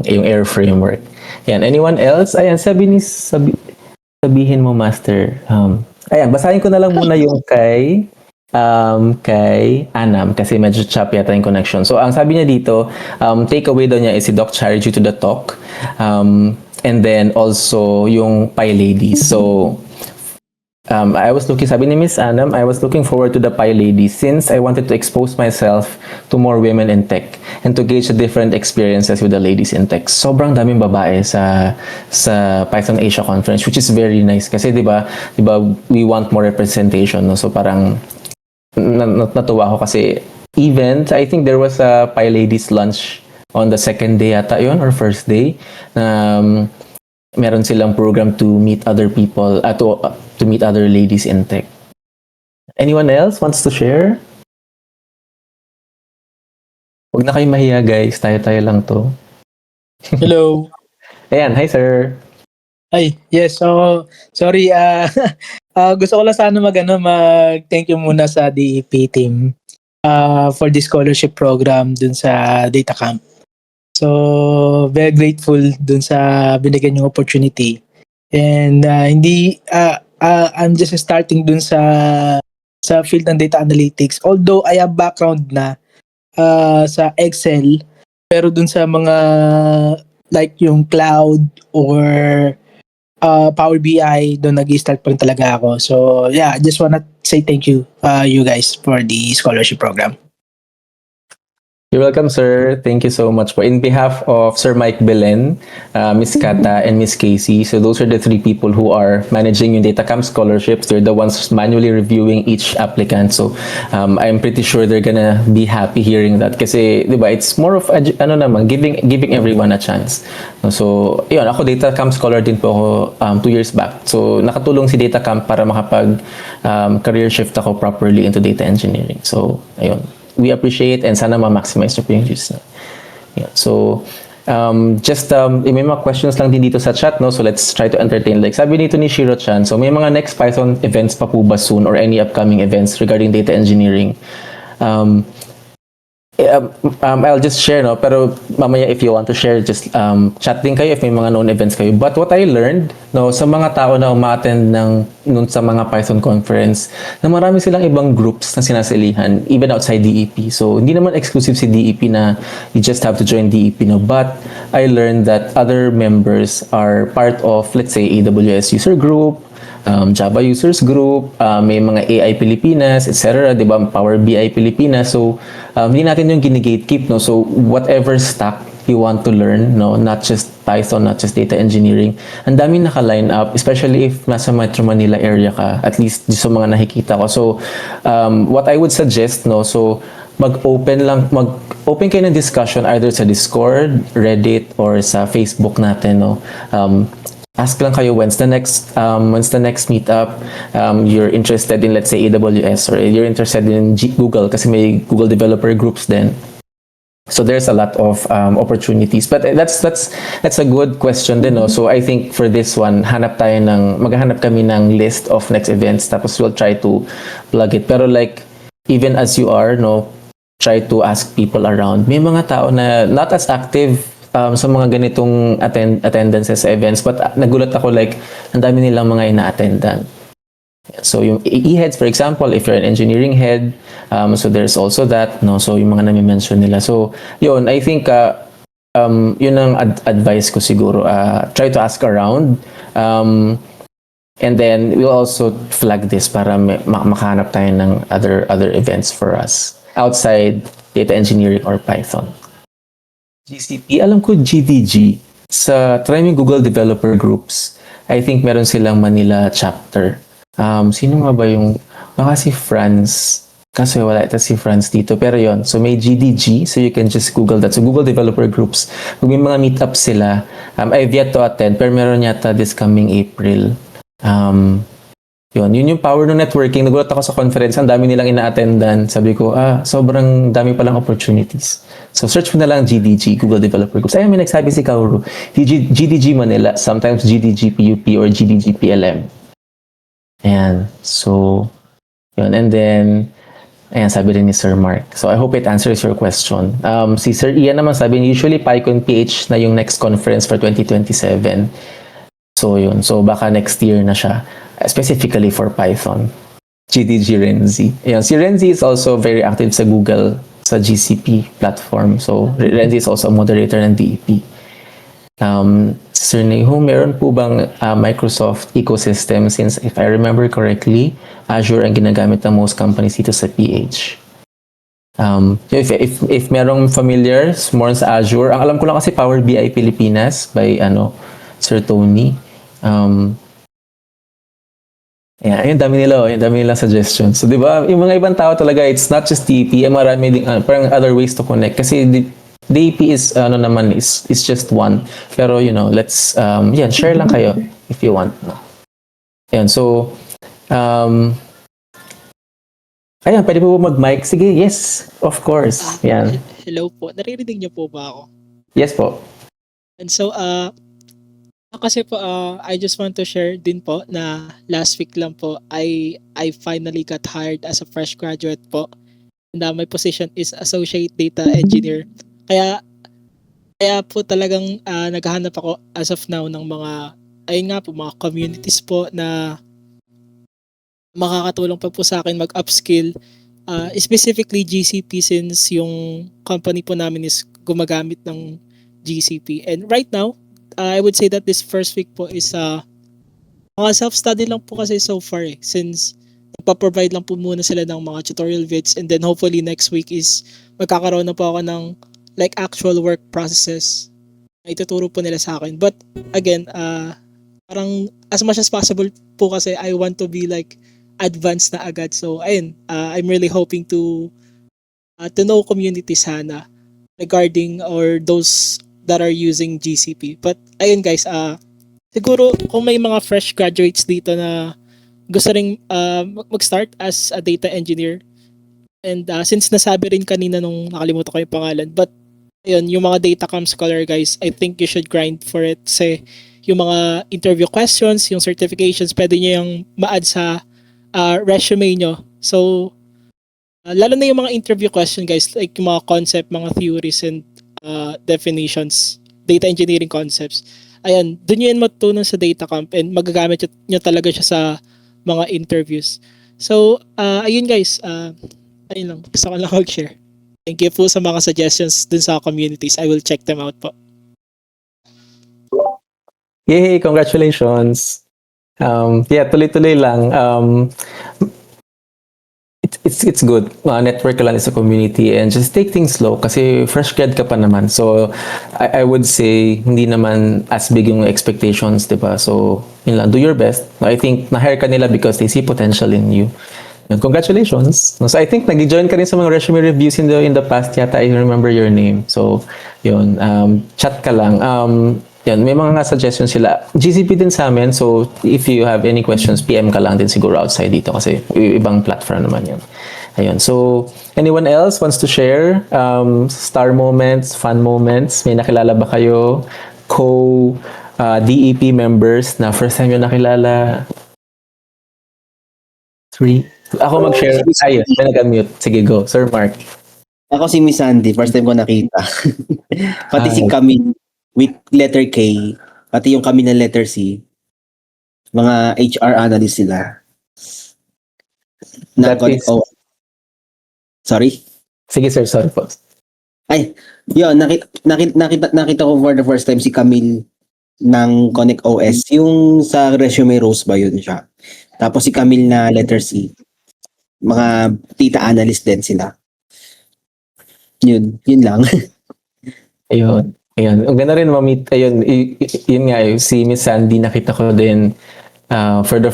A: yung AIR framework. Ayan, anyone else? Ayan, sabihin mo, Master. Ayan, basahin ko na lang muna yung kay Anam kasi medyo choppy yata yung connection. So, ang sabi niya dito, takeaway daw niya is si Doc Chari due to the talk. And then also yung Pi Ladies. So, sabi ni Miss Anam, I was looking forward to the Pi Ladies since I wanted to expose myself to more women in tech and to gauge the different experiences with the ladies in tech. Sobrang daming babae sa Python Asia Conference, which is very nice kasi 'di ba we want more representation, no? So parang natuwa ako kasi event, I think there was a Pi Ladies lunch on the second day yata yun or first day. Meron silang program to meet other people, to meet other ladies in tech. Anyone else wants to share? Huwag na kayo mahiya, guys. Tayo lang to.
J: Hello.
A: Ayan, hi sir.
J: Ay, yes. So, sorry. Gusto ko lang sana mag-thank you muna sa DEP team for the scholarship program dun sa Data Camp. So, very grateful dun sa binigyan yung opportunity. And I'm just starting dun sa field ng data analytics. Although I have background na sa Excel, pero dun sa mga like yung cloud or Power BI, doon nag-start pa rin talaga ako. So yeah, I just wanna say thank you, you guys, for the scholarship program.
A: You're welcome, sir. Thank you so much po. In behalf of Sir Mike Belen, Miss Kata, and Miss Casey, so those are the three people who are managing yung DataCamp scholarships. They're the ones manually reviewing each applicant. So I'm pretty sure they're gonna be happy hearing that. Kasi, di ba, it's more of, giving everyone a chance. So, yun, ako DataCamp scholar din po ako 2 years back. So, nakatulong si DataCamp para makapag career shift ako properly into data engineering. So, ayun. We appreciate and sana ma-maximize nyo po yung use na. Yeah. So, may mga questions lang din dito sa chat, no? So, let's try to entertain. Like, sabi nito ni Shiro-chan, so may mga next Python events pa po ba soon or any upcoming events regarding data engineering? I'll just share, no? Pero mamaya if you want to share, just chat din kayo if may mga known events kayo. But what I learned, no, sa mga tao na umaattend nun sa mga Python conference, na marami silang ibang groups na sinasalihan, even outside DEP. So, hindi naman exclusive si DEP na you just have to join DEP, no? But I learned that other members are part of, let's say, AWS user group, Java users group, may mga AI Pilipinas, etc. Diba? Power BI Pilipinas. So, hindi natin yung gine-gatekeep, no? So, whatever stack you want to learn, no? Not just Python, not just data engineering. Ang daming naka-line up, especially if nasa Metro Manila area ka, at least sa mga nakikita ko. So, what I would suggest, no? So, mag-open kayo ng discussion either sa Discord, Reddit, or sa Facebook natin, no? Ask lang kayo when's the next meetup, you're interested in, let's say, AWS, or you're interested in Google kasi may Google developer groups din. So there's a lot of opportunities. But that's a good question din, no? So I think for this one, maghahanap kami ng list of next events, tapos we'll try to plug it. Pero like, even as you are, no, try to ask people around. May mga tao na not as active sa mga ganitong attendances sa events, but nagulat ako, like, ang dami nilang mga ina-attendan. So yung e-heads, for example, if you're an engineering head, so there's also that, no? So yung mga nami-mention nila. So yun, I think yun ang advice ko siguro. Try to ask around, and then we'll also flag this para makahanap tayo ng other events for us outside data engineering or Python. GCP, alam ko GDG. Try mo yung Google Developer Groups. I think meron silang Manila chapter. Sino nga ba yung, baka si Franz. Kasi wala ito si Franz dito. Pero yon, so may GDG, so you can just Google that. So Google Developer Groups. Kung may mga meetups sila, I've yet to attend, pero meron yata this coming April. Yun yung power ng networking. Nagulat ako sa conference, ang dami nilang ina-attendan. Sabi ko, sobrang dami palang opportunities. So search mo na lang GDG, Google Developer Groups. Ayun, may nagsabi si Kauru, GDG Manila, sometimes GDG PUP or GDG PLM. Ayan, so, yun. And then, ayan, sabi rin ni Sir Mark. So I hope it answers your question. Si Sir Ian naman sabi, usually PyCon PH na yung next conference for 2027. So yun, so baka next year na siya. Specifically for Python. GDG Renzi. Ayan, si Renzi is also very active sa Google, sa GCP platform. So, Renzi is also a moderator ng DEP. Sir Neho, meron po bang Microsoft ecosystem? Since if I remember correctly, Azure ang ginagamit ng most companies dito sa PH. If merong familiar, more sa Azure, ang alam ko lang kasi Power BI Pilipinas by Sir Tony. Yeah, yung dami nila suggestions. So, di ba, yung mga ibang tao talaga, it's not just DEP, marami din, parang other ways to connect. Kasi DEP is, is just one. Pero, let's, share lang kayo if you want. Ayan, so, ayan, pwede po mag-mic? Sige, yes, of course. Yan.
K: Hello po, naririnig niyo po ba ako?
A: Yes po.
K: And so, kasi po, I just want to share din po na last week lang po, I finally got hired as a fresh graduate po. And my position is Associate Data Engineer. Kaya po talagang naghahanap ako as of now ng mga communities po na makakatulong pa po sa akin mag-upskill. Specifically GCP since yung company po namin is gumagamit ng GCP. And right now, I would say that this first week po is Mga self-study lang po kasi so far since nagpa-provide lang po muna sila ng mga tutorial vids, and then hopefully next week is magkakaroon na po ako ng like actual work processes na ituturo po nila sa akin. But again, parang as much as possible po kasi I want to be like advanced na agad. So ayun, I'm really hoping to know community sana regarding or those that are using GCP. But ayun guys, siguro kung may mga fresh graduates dito na gusto ring mag-start as a data engineer, and since nasabi rin kanina nung nakalimutan ko yung pangalan, but ayun, yung mga datacom scholar guys, I think you should grind for it kasi yung mga interview questions, yung certifications, pwede nyo yung ma-add sa resume nyo. So lalo na yung mga interview question guys, like yung mga concept, mga theories and definitions, data engineering concepts. Ayan, doon nyo yan matutunan sa Datacamp and magagamit nyo talaga siya sa mga interviews. So, ayun guys, ayun lang. Gusto ko lang mag-share. Thank you po sa mga suggestions dun sa communities. I will check them out po.
A: Yay, congratulations. Yeah, tuloy-tuloy lang. It's good. Network ka lang sa community and just take things slow kasi fresh grad ka pa naman. So, I would say, hindi naman as big yung expectations, diba? So, yun lang, do your best. I think, na-hire ka nila because they see potential in you. And congratulations. So, I think, nag-join ka rin sa mga resume reviews in the past yata. I remember your name. So, yun, chat ka lang. Yan, may mga suggestions sila. GCP din sa amin, so if you have any questions, PM ka lang din siguro outside dito kasi ibang platform naman yan. Ayun, so anyone else wants to share star moments, fun moments? May nakilala ba kayo? DEP members na first time yung nakilala? 3? Ako mag-share. Ayun, may nag-unmute. Sige, go. Sir Mark.
E: Ako si Miss Sandy, first time ko nakita. Pati si Camille with letter K, pati yung kami ng letter C. Mga HR analyst sila.
A: That is-
E: Sorry?
A: Sige sir, sorry po.
E: Ay, yun, nakita ko for the first time si Camille ng Connect OS. Yung sa resume rose ba yun siya? Tapos si Camille na letter C. Mga data analyst din sila. Yun lang.
A: Ayun. Ayun. Ang ganda rin ma-meet. Ayun, yun nga, si Miss Sandy nakita ko din for the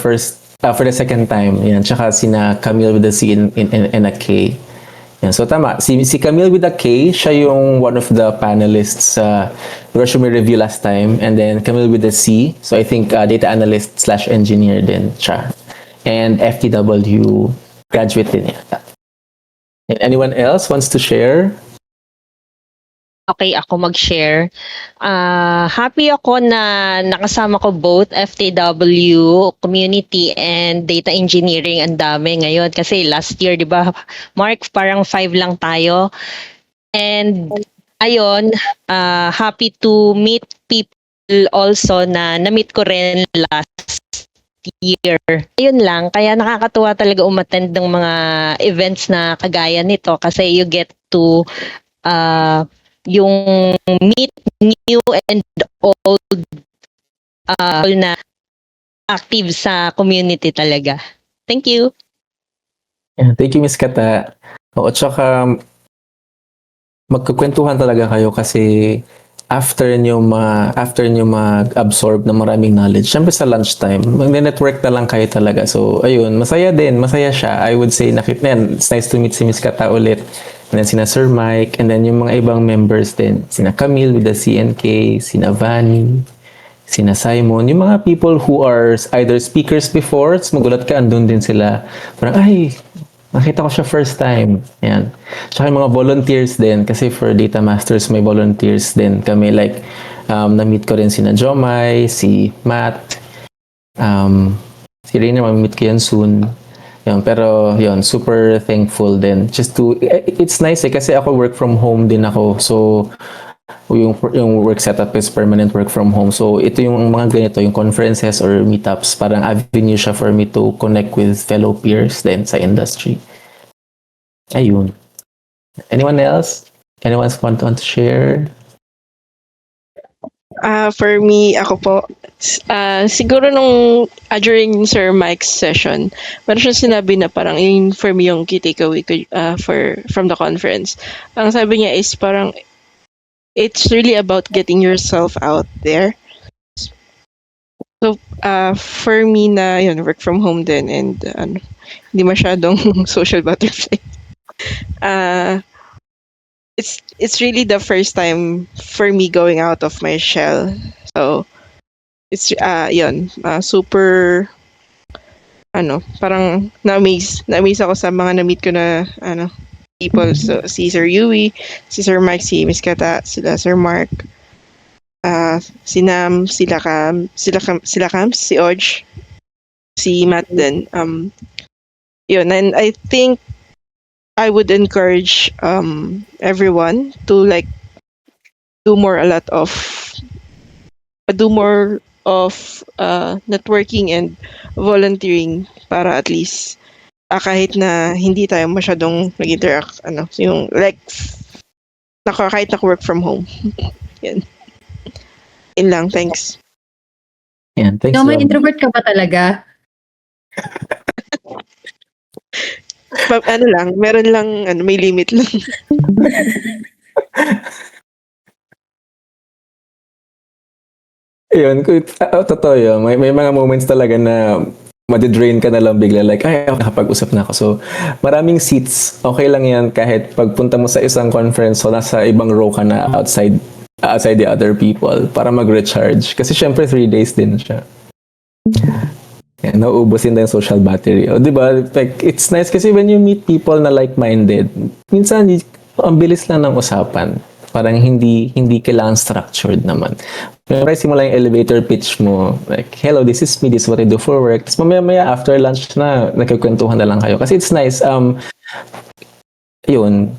A: second time. Yan. Tsaka sina Camille with a C and a K. Yan. So tama, si Camille with a K, siya yung one of the panelists sa resume review last time. And then Camille with a C, so I think data analyst / engineer din siya. And FTW graduate din yata. And anyone else wants to share?
B: Okay, ako mag-share. Happy ako na nakasama ko both FTW, community, and data engineering. Ang dami ngayon. Kasi last year, di ba, Mark, parang 5 lang tayo. And ayun, happy to meet people also na na-meet ko rin last year. Ayun lang, kaya nakakatuwa talaga umattend ng mga events na kagaya nito kasi you get to yung meet new and old na active sa community talaga. Thank you.
A: Yeah, thank you, Miss Kata. Oo, tsaka magkukwentuhan talaga kayo kasi after nyo mag-absorb ng maraming knowledge, syempre sa lunchtime, mag-network na lang kayo talaga. So, ayun, masaya siya. I would say, it's nice to meet si Miss Kata ulit. And then sina Sir Mike, and then yung mga ibang members din, sina Camille with the CNK, sina Vanny, sina Simon, yung mga people who are either speakers before, magulat ka, andun din sila. Parang, ay, nakita ko siya first time. Yan. Tsaka yung mga volunteers din, kasi for Data Masters, may volunteers din kami. Like, na-meet ko rin sina Jomai, si Matt, si Rainer, ma-meet ko yan soon. Yun, pero yun, super thankful din. It's nice kasi ako work from home din ako. So, yung work setup is permanent work from home. So, ito yung mga ganito, yung conferences or meetups, parang avenue siya for me to connect with fellow peers din sa industry. Ayun. Anyone else? Anyone want to share?
F: For me, ako po, siguro nung during Sir Mike's session, meron siya sinabi na parang yun for me yung key takeaway ko from the conference. Ang sabi niya is parang it's really about getting yourself out there. So, for me na yun, work from home din and hindi masyadong social butterfly. It's really the first time for me going out of my shell. So it's super parang na-amaze ako sa mga na-meet ko na people. So si Sir Yui, si Sir Mike, si Miss Kata, sila Sir Mark, si Nam, sila Cam, si Oj, si Matt din. Yun, and I think I would encourage everyone to like do more of networking and volunteering para at least kahit na hindi tayo masyadong nag-interact yung like kahit naka-work from home. Yan. Yun lang, thanks.
A: Yan, thanks.
H: Ikaw, may introvert ka ba talaga?
F: Meron lang, may limit lang.
A: Yun, totoo yun. May mga moments talaga na madidrain ka na lang bigla. Like, ay, nakapag-usap na ako. So, maraming seats. Okay lang yan kahit pagpunta mo sa isang conference o nasa ibang row ka na outside the other people para mag-recharge. Kasi syempre 3 days din siya. Yan, nauubusin din yung social battery. O, diba? Like, it's nice kasi when you meet people na like-minded, minsan, ang bilis lang ng usapan. Parang hindi kailangan structured naman. Memorize mo lang yung elevator pitch mo. Like, hello, this is me, this is what I do for work. Tapos mamaya after lunch na, nagkikwentuhan na lang kayo. Kasi it's nice. Yun.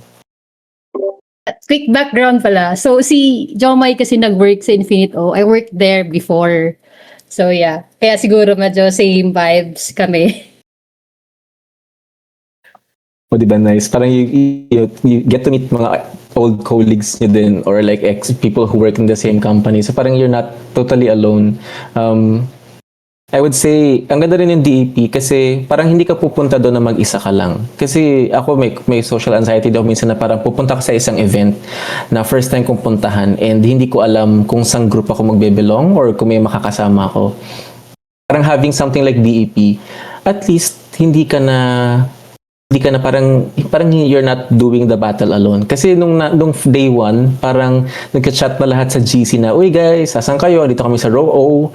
H: Quick background pala. So, si Jomai kasi nag-work sa Infinite O. I worked there before. So, yeah. Kaya siguro medyo same vibes kami.
A: O, diba nice? Parang you get to meet mga old colleagues nyo din or like people who work in the same company. So parang you're not totally alone. I would say, ang ganda rin yung DEP kasi parang hindi ka pupunta doon na mag-isa ka lang. Kasi ako may social anxiety daw minsan na parang pupunta ka sa isang event na first time kong puntahan and hindi ko alam kung saan group ako magbe-belong or kung may makakasama ako. Parang having something like DEP, at least hindi ka na parang you're not doing the battle alone. Kasi nung day 1, parang nagka-chat na lahat sa GC na, uy guys, asan kayo? Dito kami sa row O.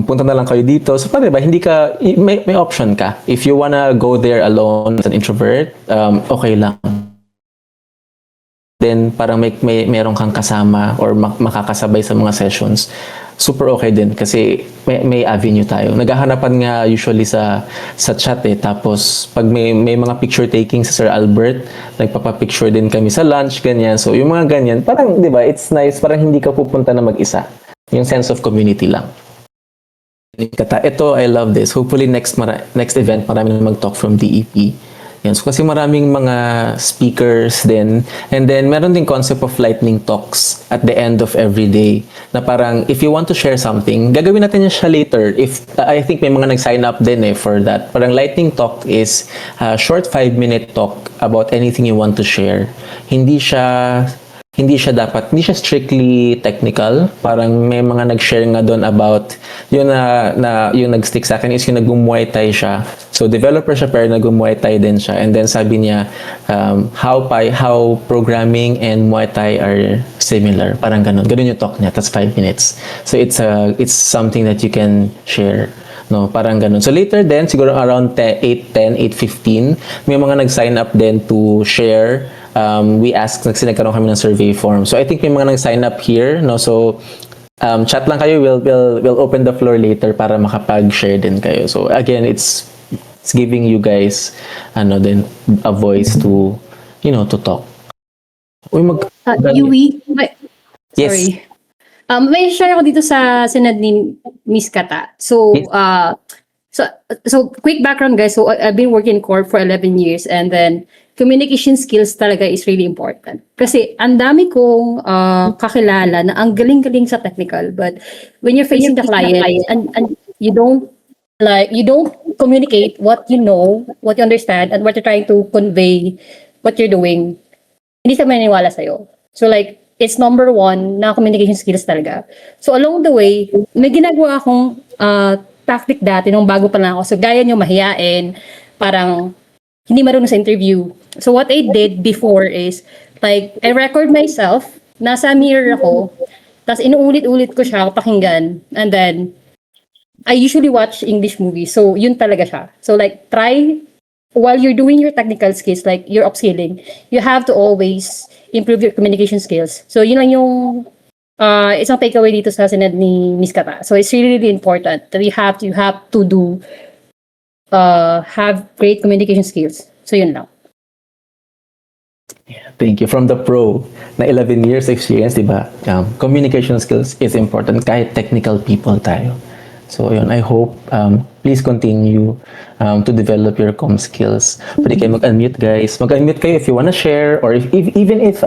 A: Punta na lang kayo dito. So parang diba, hindi ka, may option ka. If you wanna go there alone as an introvert, okay lang. Then parang meron kang kasama or makakasabay sa mga sessions. Super okay din kasi may avenue tayo. Naghahanapan nga usually sa chat tapos pag may mga picture taking sa Sir Albert, nagpapa-picture din kami sa lunch, ganyan. So yung mga ganyan, parang 'di ba, it's nice, parang hindi ka pupunta na mag-isa. Yung sense of community lang. Ito, I love this. Hopefully next event marami na mag-talk from DEP. Yan. So, kasi maraming mga speakers din. And then, meron din concept of lightning talks at the end of every day. Na parang, if you want to share something, gagawin natin yan siya later. I think may mga nag-sign up din for that. Parang lightning talk is a short 5-minute talk about anything you want to share. Hindi siya strictly technical. Parang may mga nag-share nga doon about yun na yung nag-stick sa akin is yung nag-Muay Thai siya. So developer siya pero nag-Muay Thai din siya. And then sabi niya how programming and Muay Thai are similar. Parang ganun. Ganun yung talk niya. That's 5 minutes. So it's something that you can share. No, parang ganun. So later then, siguro around 8:10, 8:15, may mga nag-sign up then to share. We asked, nagkaroon kami ng survey form. So I think may mga nag-sign up here, no? So chat lang kayo, we'll open the floor later para makapag-share din kayo. So again, it's giving you guys then a voice to to talk.
H: Yui,
A: Yes.
H: sorry. May share ako dito sa sinad ni Miss Kata. So,
A: Yes.
H: so quick background guys. So I've been working in corp for 11 years and then communication skills talaga is really important. Kasi ang dami kong kakilala na ang galing-galing sa technical, but when you're facing the client and you don't communicate what you know, what you understand, and what you're trying to convey, what you're doing, hindi sila maniniwala sa'yo. So like, it's number one na communication skills talaga. So along the way, may ginagawa akong tactic dati nung bago pa lang ako. So gaya nyo mahiyain, parang hindi marunong sa interview. So what I did before is, like, I record myself, nasa mirror ako, tapos inuulit-ulit ko siya pakinggan, and then, I usually watch English movies. So yun talaga siya. So like, try, while you're doing your technical skills, like your upskilling, you have to always improve your communication skills. So yun lang yung isang takeaway dito sa sinad ni Miss Kata. So it's really, really important that you have to do have great communication skills. So yun lang.
A: Thank you. From the pro na 11 years experience, di ba? Communication skills is important kahit technical people tayo. So yun, I hope please continue to develop your com skills. Pwede kayo mag-unmute, guys. Mag-unmute kayo if you wanna share, or even if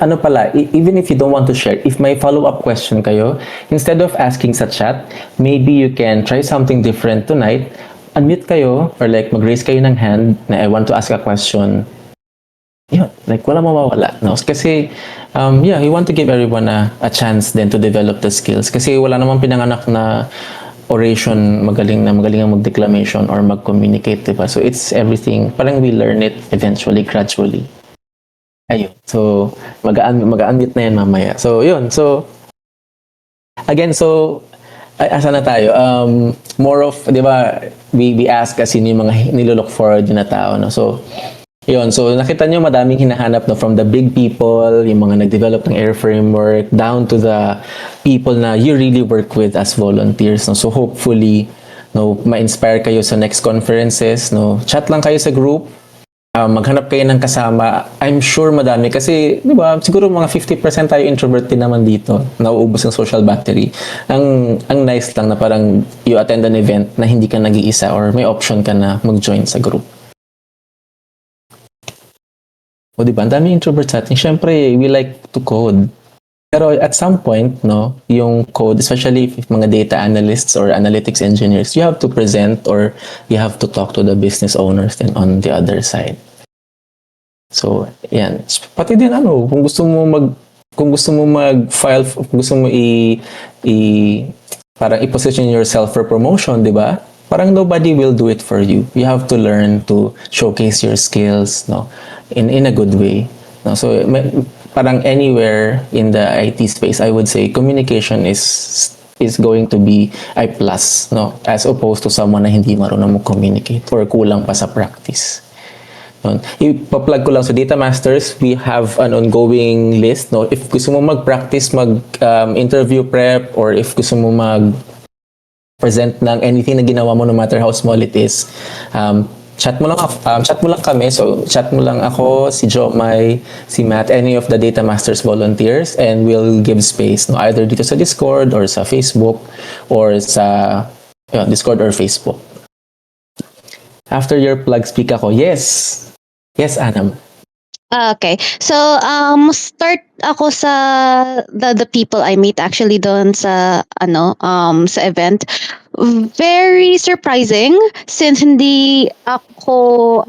A: even if you don't want to share, if may follow-up question kayo, instead of asking sa chat, maybe you can try something different tonight. Unmute kayo, or like mag-raise kayo ng hand na I want to ask a question. Yun, like wala mawawala, no? Kasi we want to give everyone a chance then to develop the skills. Kasi wala namang pinanganak na oration, magaling ang mag-declamation or mag-communicate, diba? So it's everything, parang we learn it eventually, gradually. Ayun. So mag-unmute na yan mamaya. So yun. So again, asa na tayo? More of, di ba, we ask kasi yung mga nilolook forward na tao, no? So yun, so nakita nyo madaming hinahanap, no, from the big people, yung mga nag-develop ng air framework, down to the people na you really work with as volunteers, no. So hopefully, no, ma-inspire kayo sa next conferences, no. Chat lang kayo sa group, maghanap kayo ng kasama. I'm sure madami kasi, di ba, siguro mga 50% tayo introvert din naman dito, nauubos ng social battery. Ang nice lang na parang you attend an event na hindi ka nag-iisa or may option ka na mag-join sa group. O diba, ang dami introverts natin. Siyempre, we like to code. Pero at some point, no, yung code, especially if mga data analysts or analytics engineers, you have to present or you have to talk to the business owners then on the other side. So, yan. Pati din kung gusto mo mag-file, kung gusto mo parang i-position yourself for promotion, di ba? Parang nobody will do it for you. You have to learn to showcase your skills, no, in a good way. No? So parang anywhere in the IT space, I would say communication is going to be a plus, no, as opposed to someone na hindi marunong mo-communicate or kulang pa sa practice. Yun. Ipa-plug ko lang sa Data Masters, we have an ongoing list, no. If gusto mo mag-practice, interview prep, or if gusto mo present ng anything na ginawa mo, no matter how small it is, chat mo lang kami. So chat mo lang ako, si Jomai, si Matt, any of the Data Masters volunteers, and we'll give space, no, either dito sa Discord or sa Facebook or sa Discord or Facebook. After your plug, speak ako. Yes, Anam.
D: Okay. So, start ako sa the people I meet actually doon sa sa event. Very surprising since hindi ako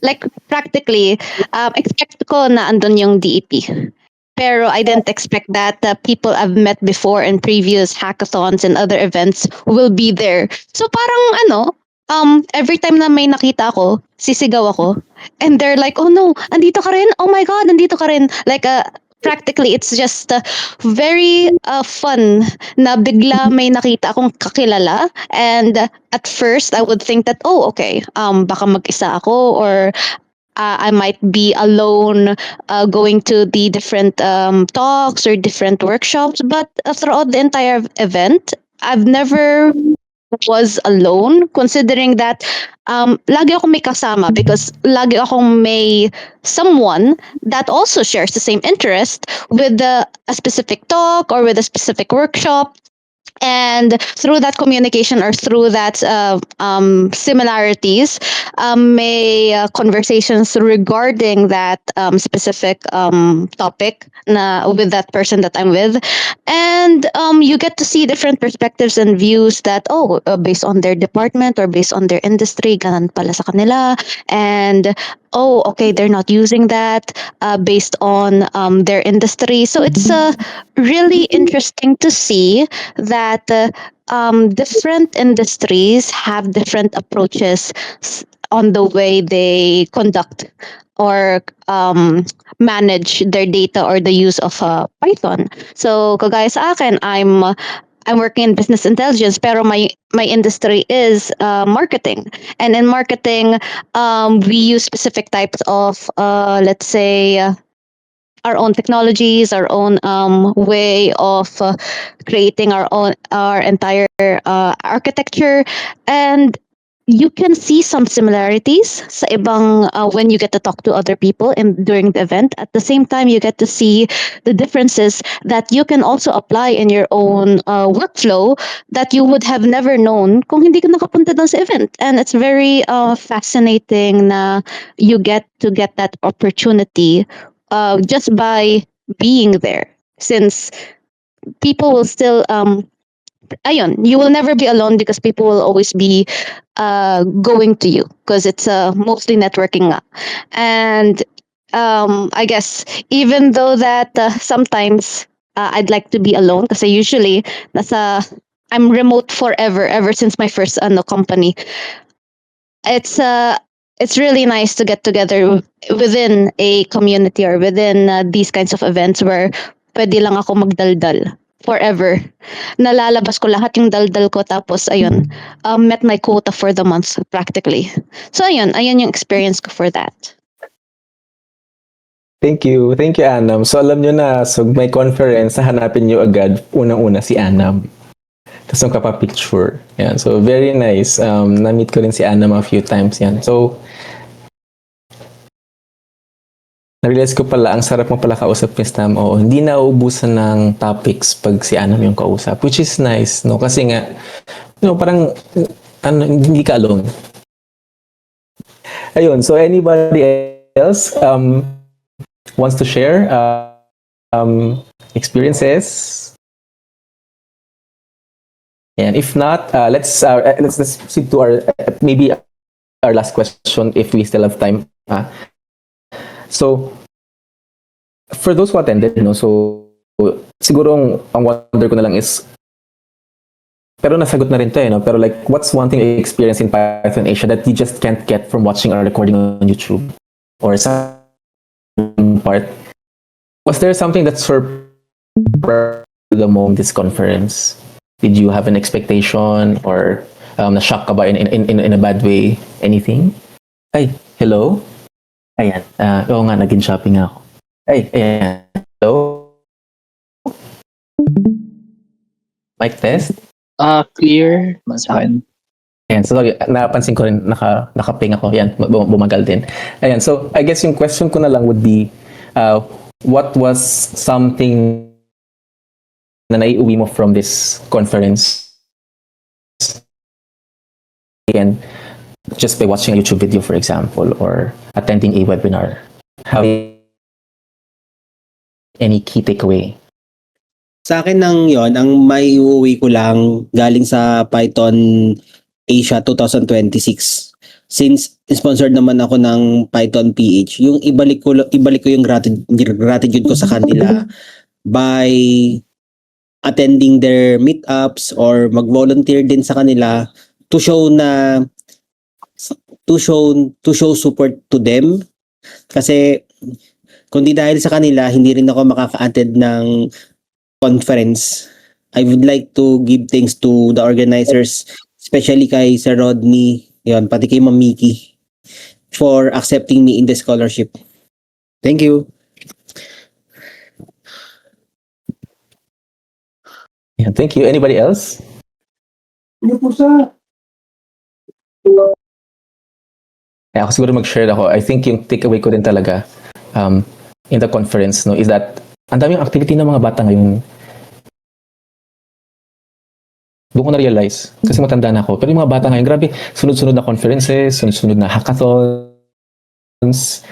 D: like practically expect ko na andun yung DEP. Pero I didn't expect that people I've met before in previous hackathons and other events will be there. So parang every time na may nakita ako, sisigaw ako. And they're like, oh no, andito ka rin? Oh my God, andito ka rin. Like, practically, it's just very fun na bigla may nakita akong kakilala. And at first, I would think that, oh, okay, baka mag-isa ako or I might be alone going to the different talks or different workshops. But throughout the entire event, I've never was alone, considering that lagi akong may kasama because lagi akong may someone that also shares the same interest with a specific talk or with a specific workshop. And through that communication or through that similarities, may conversations regarding that specific topic with that person that I'm with. And you get to see different perspectives and views that, based on their department or based on their industry, ganun pala sa kanila. And, okay, they're not using that based on their industry. So it's really interesting to see that different industries have different approaches on the way they conduct or manage their data or the use of Python. So kagaya sa akin, I'm working in business intelligence, pero my industry is marketing. And in marketing, we use specific types of, let's say, our own technologies, our own way of creating our entire architecture, and you can see some similarities sa ibang when you get to talk to other people during the event. At the same time, you get to see the differences that you can also apply in your own workflow that you would have never known kung hindi ka nakapunta doon sa event. And it's very fascinating na you get to get that opportunity just by being there, since people will still ayun, you will never be alone because people will always be going to you because it's mostly networking nga. And I guess even though that sometimes I'd like to be alone kasi usually I'm remote forever ever since my first company. It's really nice to get together within a community or within these kinds of events where pwede lang ako magdaldal forever. Nalalabas ko lahat yung daldal ko tapos ayun, met my quota for the month practically. So ayun yung experience ko for that.
A: Thank you, Anam. So alam nyo na, so may conference, hanapin nyo agad, unang-una si Anam. Tapos yung kapapicture. Yan. So very nice. Na-meet ko rin si Anam a few times yan. So na-realize ko pala, ang sarap mo pala kausap, Miss Tam. Oo, hindi na uubusan ng topics pag si Anam yung kausap, which is nice, no? Kasi nga, parang hindi ka alone. Ayun, so anybody else wants to share experiences? And if not, let's proceed to our maybe our last question if we still have time. So for those who attended, so siguro ang wonder ko na lang is, pero nasagot na rin to, pero like, what's one thing you experience in Python Asia that you just can't get from watching our recording on YouTube or some part? Was there something that surprised you the most this conference? Did you have an expectation or na-shock ka ba in a bad way? Anything? Ay, hello? Ayan. Oo nga, naging shopping ako. Ay, ayan. Hello? Mic test?
C: Clear sa akin.
A: Ayan, so napansin ko rin, nakaping ako. Ayan, bumagal din. Ayan, so I guess yung question ko na lang would be, what was something na naiuwi mo from this conference? Again, just by watching a YouTube video, for example, or attending a webinar. Any key takeaway?
E: Sa akin ang may uuwi ko lang galing sa Python Asia 2026. Since sponsored naman ako ng Python PH, yung ibalik ko yung gratitude ko sa kanila by attending their meetups or mag-volunteer din sa kanila to show support to them. Kasi kundi dahil sa kanila, hindi rin ako makaka-attend ng conference. I would like to give thanks to the organizers, especially kay Sir Rodney, yon, pati kay Ma'am Mickey, for accepting me in the scholarship. Thank you.
A: Yeah, thank you. Anybody else? Ako siguro mag-share ako. I think yung takeaway ko din talaga in the conference is that ang daming activity ng mga bata ngayon Doon ko na-realize. Kasi matanda na ako. Pero yung mga bata ngayon, grabe, sunod-sunod na conferences, sunod-sunod na hackathons.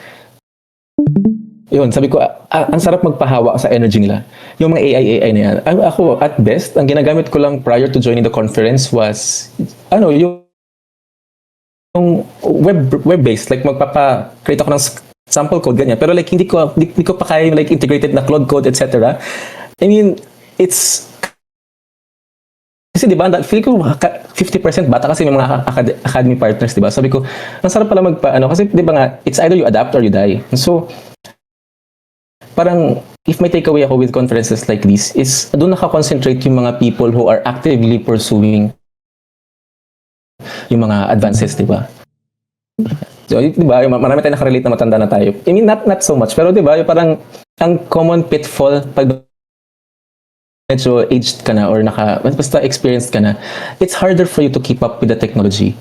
A: Yun, sabi ko, ang sarap magpahawa sa energy nila. Yung mga AI na yan. Ako, at best, ang ginagamit ko lang prior to joining the conference was, yung web-based. Like, magpapa-create ako ng sample code, ganyan. Pero like, hindi ko pa kaya yung like, integrated na Claude Code, etc. I mean, it's kasi di ba, feel ko 50% bata kasi may mga academy partners, di ba? Sabi ko, ang sarap pala kasi di ba nga, it's either you adapt or you die. So, parang, if may takeaway ako with conferences like this, is doon nakakoncentrate yung mga people who are actively pursuing yung mga advances, di ba? So, di ba, marami tayong nakarelate na matanda na tayo. I mean, not so much, pero di ba, yung parang, ang common pitfall pag medyo aged ka na or basta experienced ka na, it's harder for you to keep up with the technology.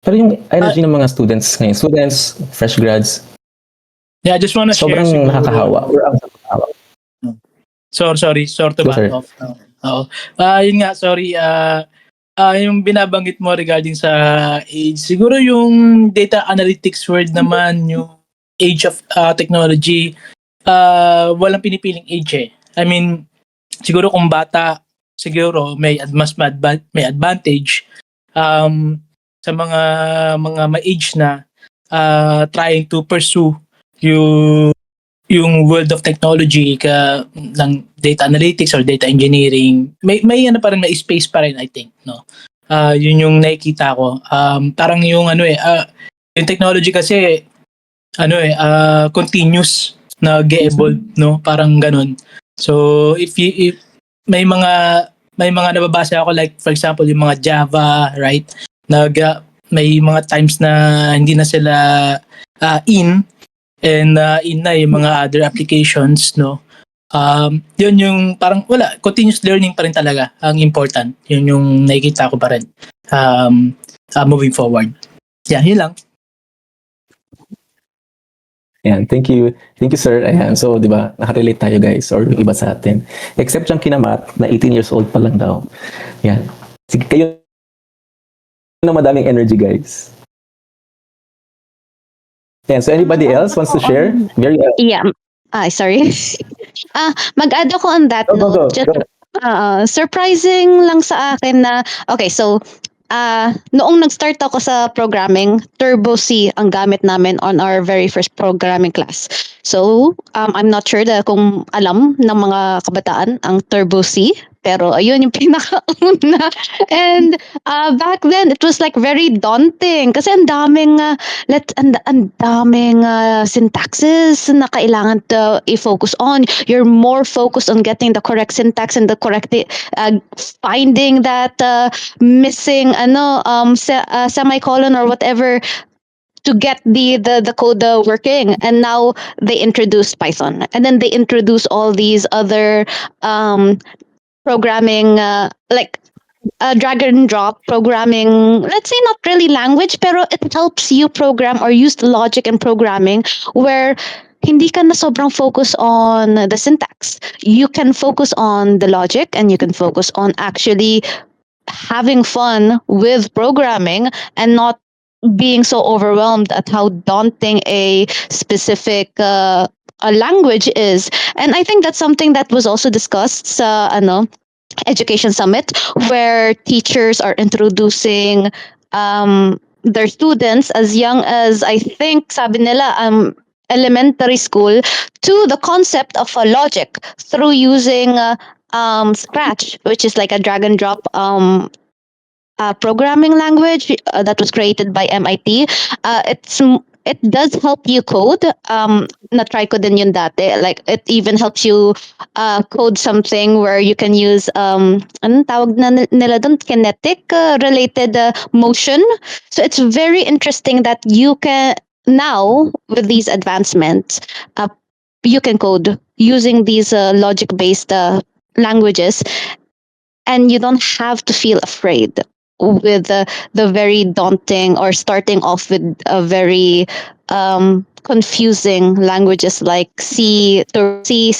A: Pero yung energy ng mga students ngayon, fresh grads,
J: Yeah, I just wanna share
A: sobrang
J: siguro.
A: nakakahawa.
J: Sorry to
A: Go,
J: back
A: sir.
J: off. Oo. Yun nga, sorry. Yung binabanggit mo regarding sa age, siguro yung data analytics world naman, yung age of technology, walang pinipiling age eh. I mean, siguro kung bata, siguro may advantage sa mga may age na trying to pursue yung world of technology ng data analytics or data engineering. May may space pa rin, I think, no. Yun yung nakikita ko. Parang yung yung technology kasi continuous na ge-evolve, no, parang ganun. So if may mga nababasa ako, like for example yung mga Java, right, may mga times na hindi na sila in na yung mga other applications, no. Yun yung parang continuous learning pa rin talaga ang important. Yun yung nakikita ko pa rin moving forward. Yeah, yun lang.
A: Ayan, thank you, sir. Ayan, so di ba, nakarelate tayo guys, or yung iba sa atin. Except yung kinamat, na 18 years old pa lang daw. Ayan. Sige, kayo na madaming energy, guys. Ayan, so anybody else wants to share?
D: Yeah. Sorry. Mag-add ako on that
A: Go.
D: note. Just, surprising lang sa akin na, okay, so, noong nag-start ako sa programming, Turbo C ang gamit namin on our very first programming class. So, I'm not sure kung alam ng mga kabataan ang Turbo C, pero ayun yung pinakauna. And back then, it was like very daunting kasi ang daming syntaxes na kailangan to i-focus on. You're more focused on getting the correct syntax and the correct finding that missing semicolon or whatever to get the code working. And now they introduced Python, and then they introduce all these other programming like drag and drop programming, let's say not really language, pero it helps you program or use the logic and programming where hindi ka na sobrang focus on the syntax. You can focus on the logic and you can focus on actually having fun with programming and not being so overwhelmed at how daunting a specific a language is. And I think that's something that was also discussed sa Education Summit, where teachers are introducing their students as young as, I think, sabi nila, elementary school, to the concept of logic through using Scratch, which is like a drag and drop programming language that was created by MIT. It does help you code. Na-try ko din yun dati. Like, it even helps you code something where you can use, anong tawag na nila doon? Kinetic related motion. So it's very interesting that you can, now, with these advancements, you can code using these logic-based languages, and you don't have to feel afraid with the very daunting or starting off with a very confusing languages like C or C++.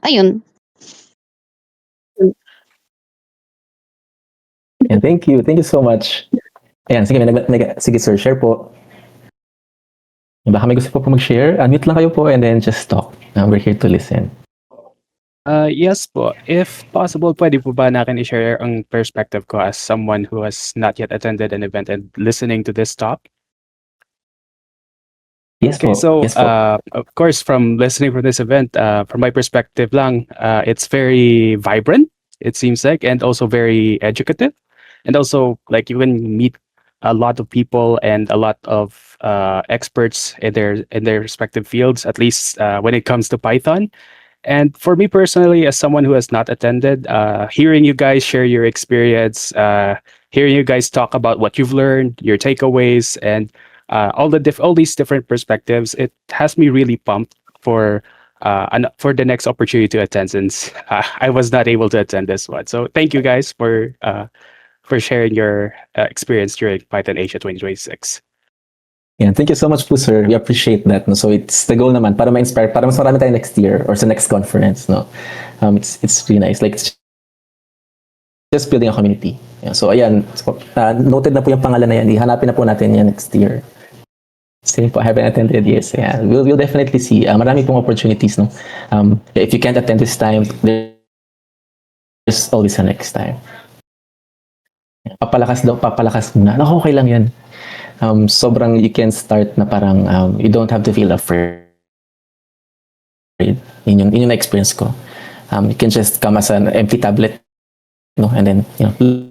D: Ayun.
A: And thank you so much. Ayan, sige, sige sir, share po. Baka may gusto po mag-share, unmute lang kayo po and then just talk. We're here to listen.
L: Yes po. If possible, pwede po ba natin i-share ang perspective ko as someone who has not yet attended an event and listening to this talk?
A: Yes
L: Okay,
A: po.
L: so
A: Yes po.
L: of course, from listening from this event, from my perspective lang, it's very vibrant, it seems like, and also very educative. And also, like, you can meet a lot of people and a lot of experts in their respective fields, at least when it comes to Python. And for me personally, as someone who has not attended, hearing you guys share your experience, hearing you guys talk about what you've learned, your takeaways, and all these different perspectives, it has me really pumped for the next opportunity to attend, since I was not able to attend this one. So thank you guys for sharing your experience during Python Asia 2026.
A: Yeah, thank you so much po, sir. We appreciate that. No? So it's the goal naman para ma-inspire, para mas marami tayo next year or sa next conference. No, it's really nice. Like, it's just building a community. Yeah, so ayan, noted na po yung pangalan na yan. Hanapin na po natin yan next year. Same po, I haven't attended. Yes, yeah, we'll definitely see. Marami pong opportunities. No, if you can't attend this time, there's always a next time. Papalakas muna. No, okay lang yan. Sobrang you can start na parang you don't have to feel afraid. Yun yung experience ko. You can just come as an empty tablet, no, and then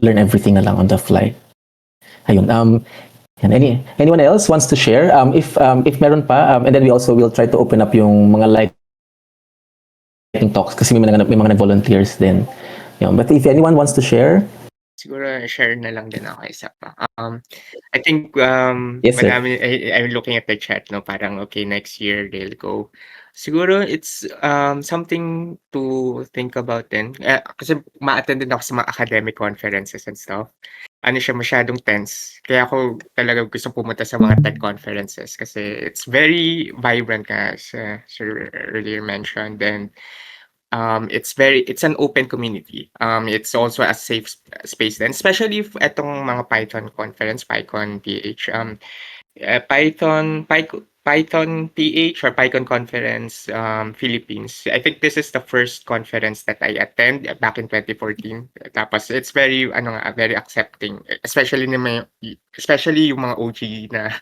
A: learn everything na lang on the fly. Ayun. And anyone else wants to share? If meron pa, and then we also will try to open up yung mga lightning talks kasi may mga volunteers din. But if anyone wants to share,
I: Siguro share na lang din ako isa pa. I think
A: Yes, sir.
I: marami, I'm looking at the chat, no, parang okay, next year they'll go. Siguro it's something to think about din. Kasi ma-attend din ako sa mga academic conferences and stuff. Ano siya, masyadong tense. Kaya ako talaga gusto pumunta sa mga tech conferences kasi it's very vibrant, as Sir earlier mentioned. And it's an open community. It's also a safe space then, especially if etong mga Python conference, PyCon PH, Python PH or PyCon conference Philippines. I think this is the first conference that I attend back in 2014. Tapos it's very very accepting, especially yung mga OG na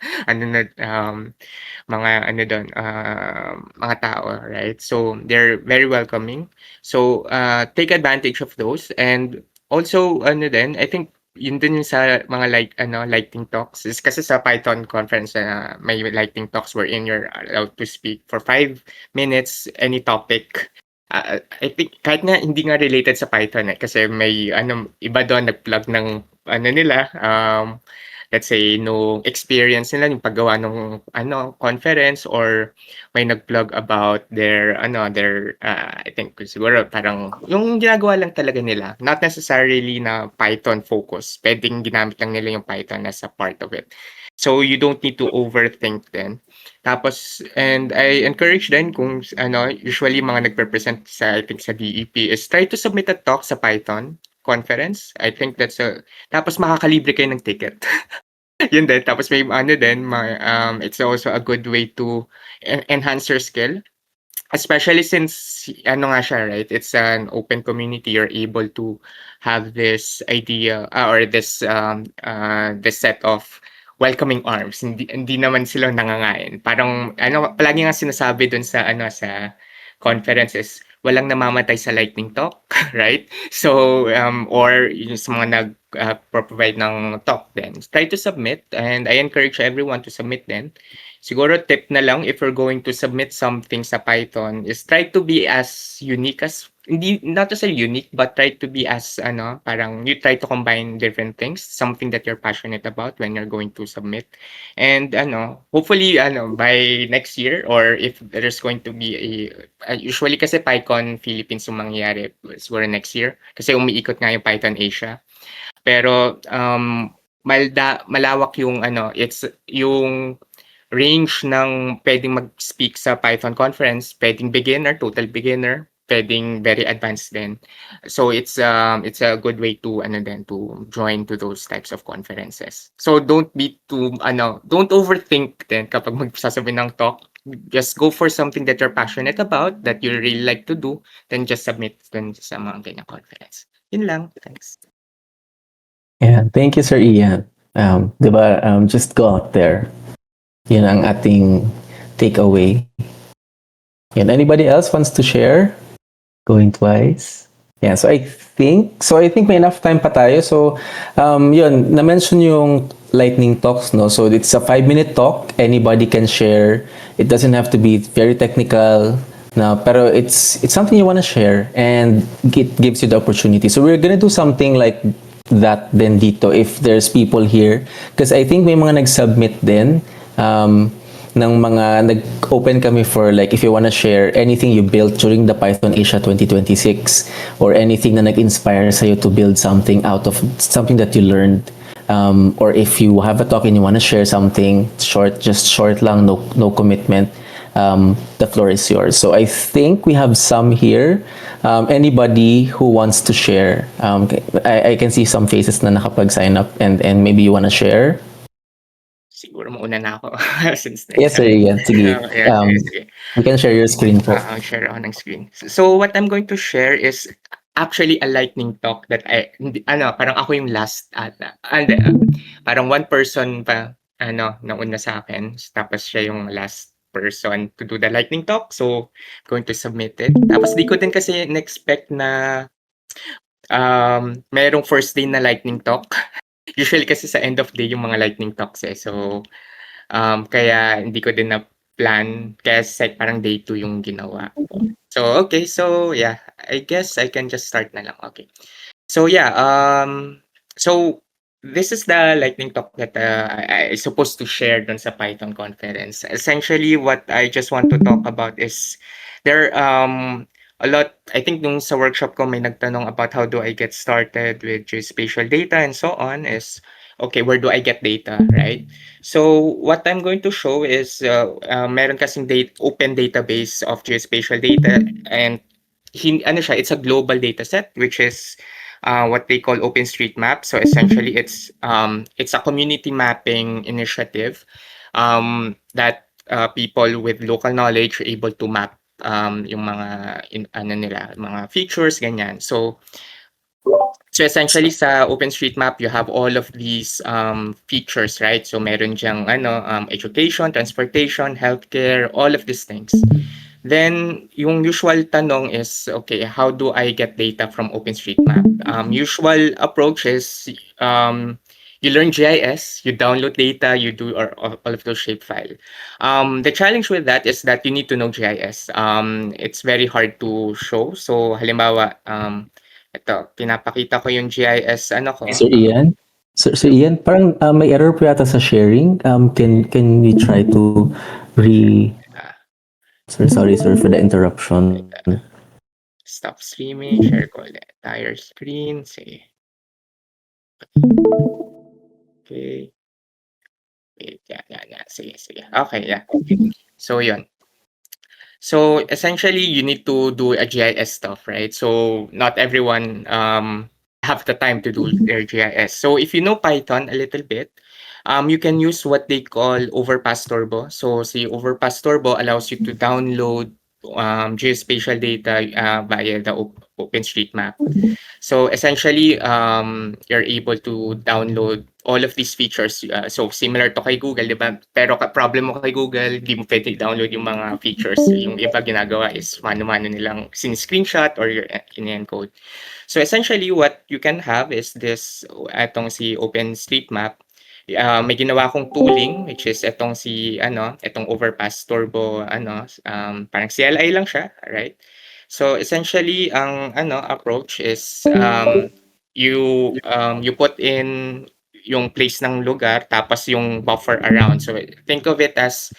I: mga tao, right? So they're very welcoming. So take advantage of those. And also I think yun din yung sa mga lightning talks is kasi sa Python conference may lightning talks wherein you're allowed to speak for 5 minutes any topic. I think kahit nga hindi nga related sa Python kasi may iba doon nag-plug ng nila, let's say no experience nila yung paggawa ng conference, or may nag-plug about their I think siguro parang yung ginagawa lang talaga nila, not necessarily na Python focus, pwedeng ginamit lang nila yung Python as a part of it. So you don't need to overthink then. Tapos, and I encourage din kung usually mga nagpe-present sa I think sa DEP is try to submit a talk sa Python conference. I think that's tapos makakalibre kayo ng ticket. Yun din. Tapos may it's also a good way to enhance your skill. Especially since nga siya, right? It's an open community. You're able to have this idea or this set of welcoming arms. Hindi naman sila nangangain. Parang palagi nga sinasabi dun sa sa conferences, walang namamatay sa lightning talk, right? So or yung sa mga provide ng talk then try to submit, and I encourage everyone to submit then. Siguro tip na lang if you're going to submit something sa Python is try to be as unique as not to say unique, but try to be as parang you try to combine different things, something that you're passionate about when you're going to submit. And hopefully by next year, or if there's going to be usually kasi PyCon Philippines yung mangyayari siguro next year kasi umiikot nga yung Python Asia. Pero malawak yung it's yung range ng pwedeng mag-speak sa Python conference, pwedeng beginner, total beginner, pwedeng very advanced din. So it's a good way to to join to those types of conferences. So don't don't overthink then kapag magsasabi ng talk. Just go for something that you're passionate about, that you really like to do, then just submit dun sa mga ganyang conference. Yun lang. Thanks.
A: Yeah, thank you, Sir Ian. 'Di ba, just go out there. Yun ang ating takeaway. And anybody else wants to share? Going twice. Yeah, so I think may enough time pa tayo. So, yun, na-mention yung lightning talks, no? So, it's a 5-minute talk. Anybody can share. It doesn't have to be very technical. No, pero it's something you want to share and it gives you the opportunity. So, we're gonna do something like that din dito if there's people here. Because I think may mga nag-submit din. Ng mga nag-open kami for like if you wanna share anything you built during the Python Asia 2026 or anything na nag-inspire sa'yo to build something out of something that you learned, or if you have a talk and you wanna share something short, just short lang, no commitment, the floor is yours. So I think we have some here. Anybody who wants to share, I can see some faces na nakapag-sign up and maybe you wanna share.
I: Siguro mauna na ako since
A: Yes, sir. Yeah, sige.
I: Yeah, sige.
A: You can share your screen po.
I: Share ako ng screen. So what I'm going to share is actually a lightning talk that parang ako yung last ata. And parang one person pa nauna sa akin, tapos siya yung last person to do the lightning talk. So going to submit it. Tapos di ko din kasi na-expect na merong first day na lightning talk. Usually kasi sa end of day yung mga lightning talks eh. So, kaya hindi ko din na-plan. Kaya parang day 2 yung ginawa. So, okay. So, yeah. I guess I can just start na lang. Okay. So, yeah. So, this is the lightning talk that I supposed to share dun sa Python conference. Essentially, what I just want to talk about is there a lot, I think nung sa workshop ko may nagtanong about how do I get started with geospatial data and so on is, okay, where do I get data, right? So what I'm going to show is meron kasing open database of geospatial data and it's a global data set which is what they call OpenStreetMap. So essentially it's a community mapping initiative that people with local knowledge are able to map yung mga mga features ganyan. So essentially sa OpenStreetMap you have all of these features, right? So meron diyang education, transportation, healthcare, all of these things. Then yung usual tanong is, okay, how do I get data from OpenStreetMap? Usual approach is you learn GIS, you download data, you do all of those shapefile. The challenge with that is that you need to know GIS. It's very hard to show. So halimbawa, ito, pinapakita ko yung GIS ko.
A: Sir Ian? Sir Ian, parang may error po yata sa sharing. Can we try to sorry sir for the interruption.
I: Stop streaming, share ko ulit. Entire screen, sige. Okay. Wait, yeah. Sige. Okay, yeah. So, yun. So, essentially, you need to do a GIS stuff, right? So, not everyone have the time to do their GIS. So, if you know Python a little bit, you can use what they call Overpass Turbo. So, si Overpass Turbo allows you to download geospatial data via the OpenStreetMap. So essentially, you're able to download all of these features. So similar to kay Google, di ba? Pero problem mo kay Google, di mo pwede download yung mga features. Yung iba ginagawa is mano-mano nilang screenshot or in-encode. So essentially, what you can have is this, etong si OpenStreetMap. May ginawa akong tooling which is etong Overpass Turbo parang CLI lang siya, right? So essentially ang approach is you put in yung place ng lugar tapos yung buffer around. So think of it as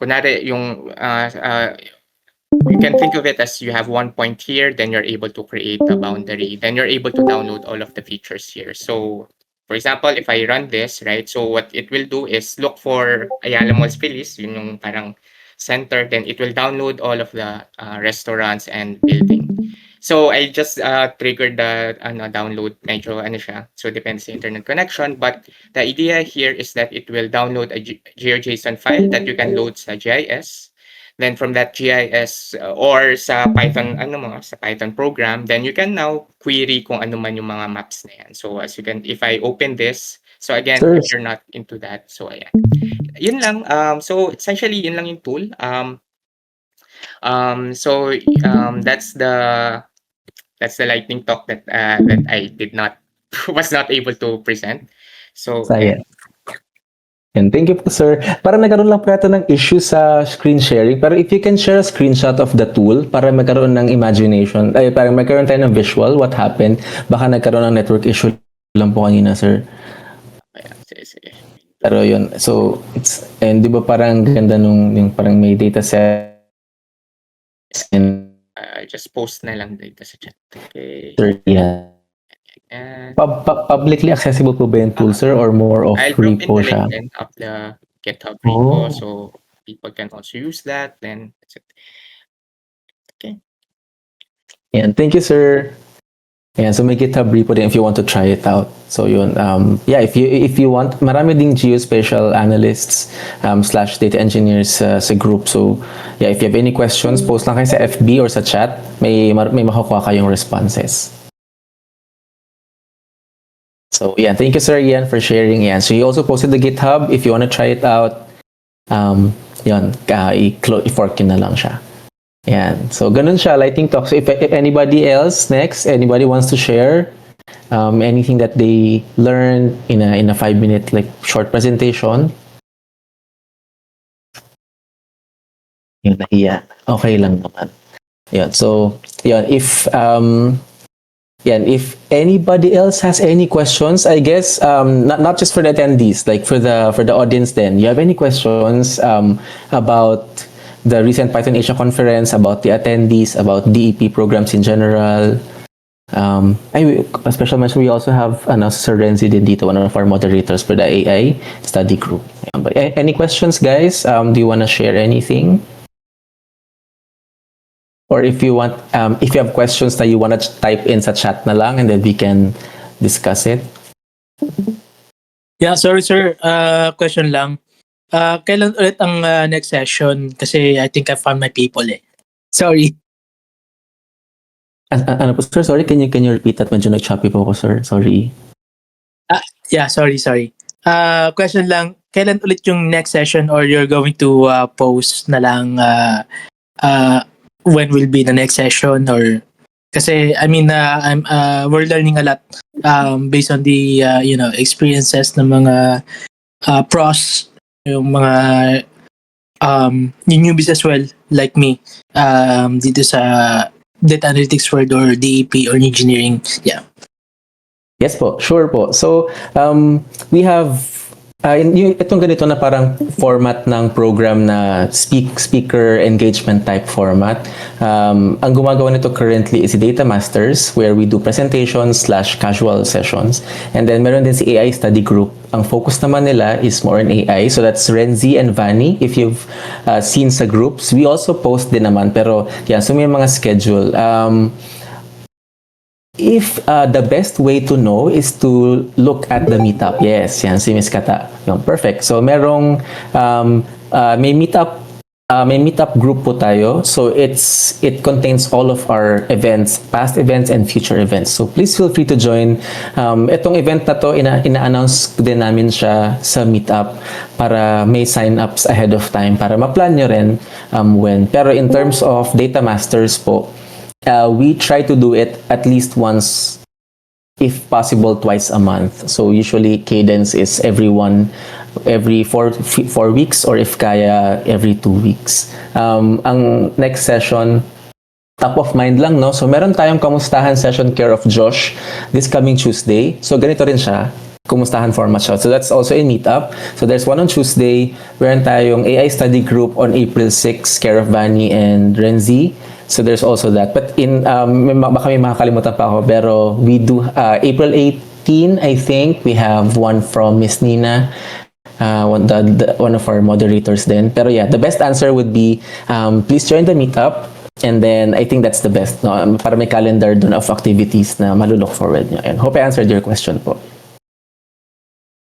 I: kunwari yung you can think of it as you have one point here, then you're able to create a boundary, then you're able to download all of the features here. So for example, if I run this, right, so what it will do is look for Ayala Malls Feliz, yun yung parang center, then it will download all of the restaurants and building. So I just triggered the download, medyo ano siya. So depends sa internet connection, but the idea here is that it will download a GeoJSON file that you can load sa GIS. Then from that GIS or sa Python sa Python program, then you can now query kung ano man yung mga maps na yan. So as you can, if I open this, so again,
A: Sir.
I: if you're not into that, so ayan. Yun lang. So essentially yun lang yung tool. That's the lightning talk that I did not was not able to present. So
A: Sayang. And thank you po, sir. Para nagkaroon lang po yata ng issue sa screen sharing. Pero if you can share a screenshot of the tool para magkaroon ng imagination, para magkaroon tayo ng visual, what happened, baka nagkaroon ng network issue lang po kanina, sir.
I: ayan, sige.
A: Pero yun, so, and di ba parang ganda nung yung parang may data set and
I: Just post na lang dito sa chat. Okay.
A: sir, yeah.
I: And
A: Publicly accessible po ba yung tool, sir, or more of
I: I'll
A: free
I: drop in
A: po
I: the
A: siya?
I: link and up the GitHub repo,
A: Oh.
I: so people can also use that. Then that's it.
A: Yan, thank you, sir. Yeah, so may GitHub repo din if you want to try it out. So yun, yeah, if you want, marami ding geospatial analysts / data engineers sa group. So yeah, if you have any questions, post lang kayo sa FB or sa chat. May makukuha kayong responses. So yeah, thank you, sir, Ian, for sharing. Yeah, so you also posted the GitHub. If you want to try it out, yun, i-fork na lang siya. Yan. So, ganun siya, lightning talk. So, if anybody else next, anybody wants to share anything that they learned in a 5-minute like short presentation, yun, nahiya. Okay lang naman. Yan. So, yan. If anybody else has any questions, I guess not just for the attendees, like for the audience, then you have any questions about the recent Python Asia conference, about the attendees, about DEP programs in general. A special mention, we also have Sir Renzi din dito, one of our moderators for the AI study group. But any questions, guys? Do you want to share anything? Or if you want, if you have questions that you want to type in sa chat na lang and then we can discuss it.
J: Yeah, sorry sir. Question lang. Kailan ulit ang next session? Kasi I think I found my people eh. Sorry.
A: Ano po, sir? Sorry, can you repeat that? Medyo nag-choppy po ako, sir. Sorry.
J: Yeah, sorry. Question lang. Kailan ulit yung next session or you're going to post na lang when will be the next session? Or kasi I mean we're learning a lot based on the experiences ng mga pros, yung mga newbies as well like me dito sa data analytics world or DEP or engineering. Yeah.
A: Yes po, sure po. So, we have itong ganito na parang format ng program na speaker engagement type format. Ang gumagawa nito currently is the Data Masters, where we do presentations / casual sessions. And then meron din si AI study group. Ang focus naman nila is more on AI. So that's Renzi and Vanny. If you've seen sa groups, we also post din naman. Pero yan, so may mga schedule. If the best way to know is to look at the meetup. Yes, yan si Miss Kata. Yung perfect. So merong may meetup group po tayo. So it contains all of our events, past events and future events. So please feel free to join. Itong event na to ina-announce din namin siya sa meetup para may sign-ups ahead of time para ma-plan nyo rin when. Pero in terms of Data Masters po, we try to do it at least once, if possible, twice a month. So usually cadence is every 4 weeks, or if kaya, every 2 weeks. Ang next session, top of mind lang, no? So meron tayong kamustahan session care of Josh this coming Tuesday. So ganito rin siya. Kumustahan format siya. So that's also in Meetup. So there's one on Tuesday. Meron tayong AI study group on April 6, care of Vanny and Renzi. So there's also that. But baka may makakalimutan pa ako, pero we do April 18, I think, we have one from Miss Nina one of our moderators then. Pero yeah, the best answer would be please join the meetup. And then I think that's the best, no? Para may calendar dun of activities na malulook forward nyo. And hope I answered your question po.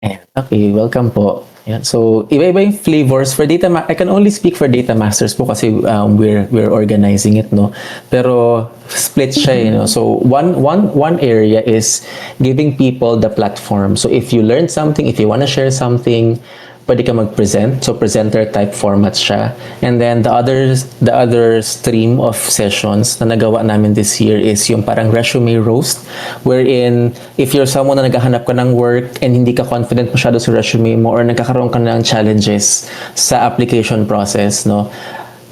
A: Ayan. Okay, welcome po. Ayan. So, iba-iba yung flavors for I can only speak for Data Masters po kasi we're organizing it, no? Pero split siya, no? So, one area is giving people the platform. So, if you learned something, if you want to share something, pwede ka mag-present. So, presenter type format siya. And then, the other stream of sessions na nagawa namin this year is yung parang resume roast, wherein if you're someone na naghahanap ka ng work and hindi ka confident masyado sa resume mo or nagkakaroon ka ng challenges sa application process, no?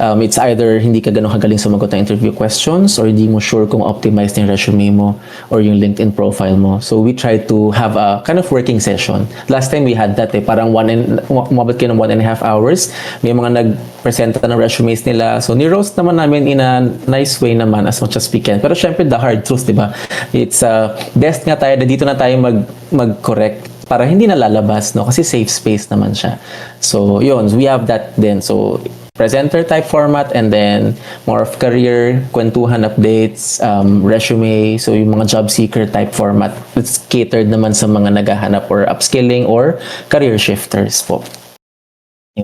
A: It's either hindi ka ganun kagaling sumagot ng interview questions or hindi mo sure kung optimized yung resume mo or yung LinkedIn profile mo. So we try to have a kind of working session. Last time we had that parang umabot kayo ng 1.5 hours. May mga nag-presenta ng resumes nila. So ni-roast naman namin in a nice way naman as much as we can. Pero syempre the hard truth, di ba? It's best nga tayo na dito na tayo mag-correct para hindi na lalabas, no? Kasi safe space naman siya. So yun, we have that then. So presenter type format and then more of career, kwentuhan updates, resume, so yung mga job seeker type format. It's catered naman sa mga naghahanap or upskilling or career shifters po.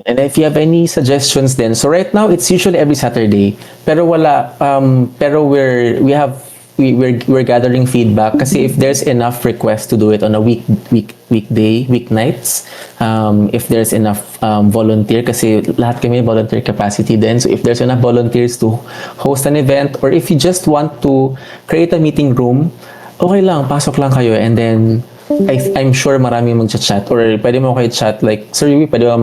A: And if you have any suggestions then, so right now it's usually every Saturday, pero we're gathering feedback kasi if there's enough requests to do it on a weeknights, if there's enough volunteer kasi lahat kami volunteer capacity then, so if there's enough volunteers to host an event or if you just want to create a meeting room, okay lang, pasok lang kayo and then I'm sure marami mag-chat or pwede mo kayo chat like, Sir Yui, pwede ba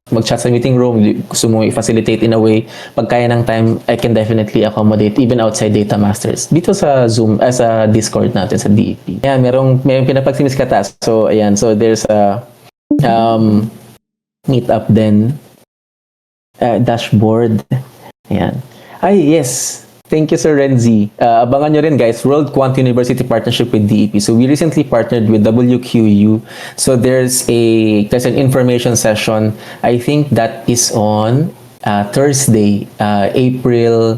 A: mag-chat sa meeting room, gusto mo i-facilitate in a way, pag kaya ng time, I can definitely accommodate even outside Data Masters. Dito sa Zoom, sa Discord natin, sa DEP. Ayan, merong pinapagsimis katas. So, ayan, so there's a meetup then, dashboard. Ayan. Ay, yes. Thank you, Sir Renzi. Abangan nyo rin, guys, World Quant University partnership with DEP. So we recently partnered with WQU. So there's an information session. I think that is on Thursday, April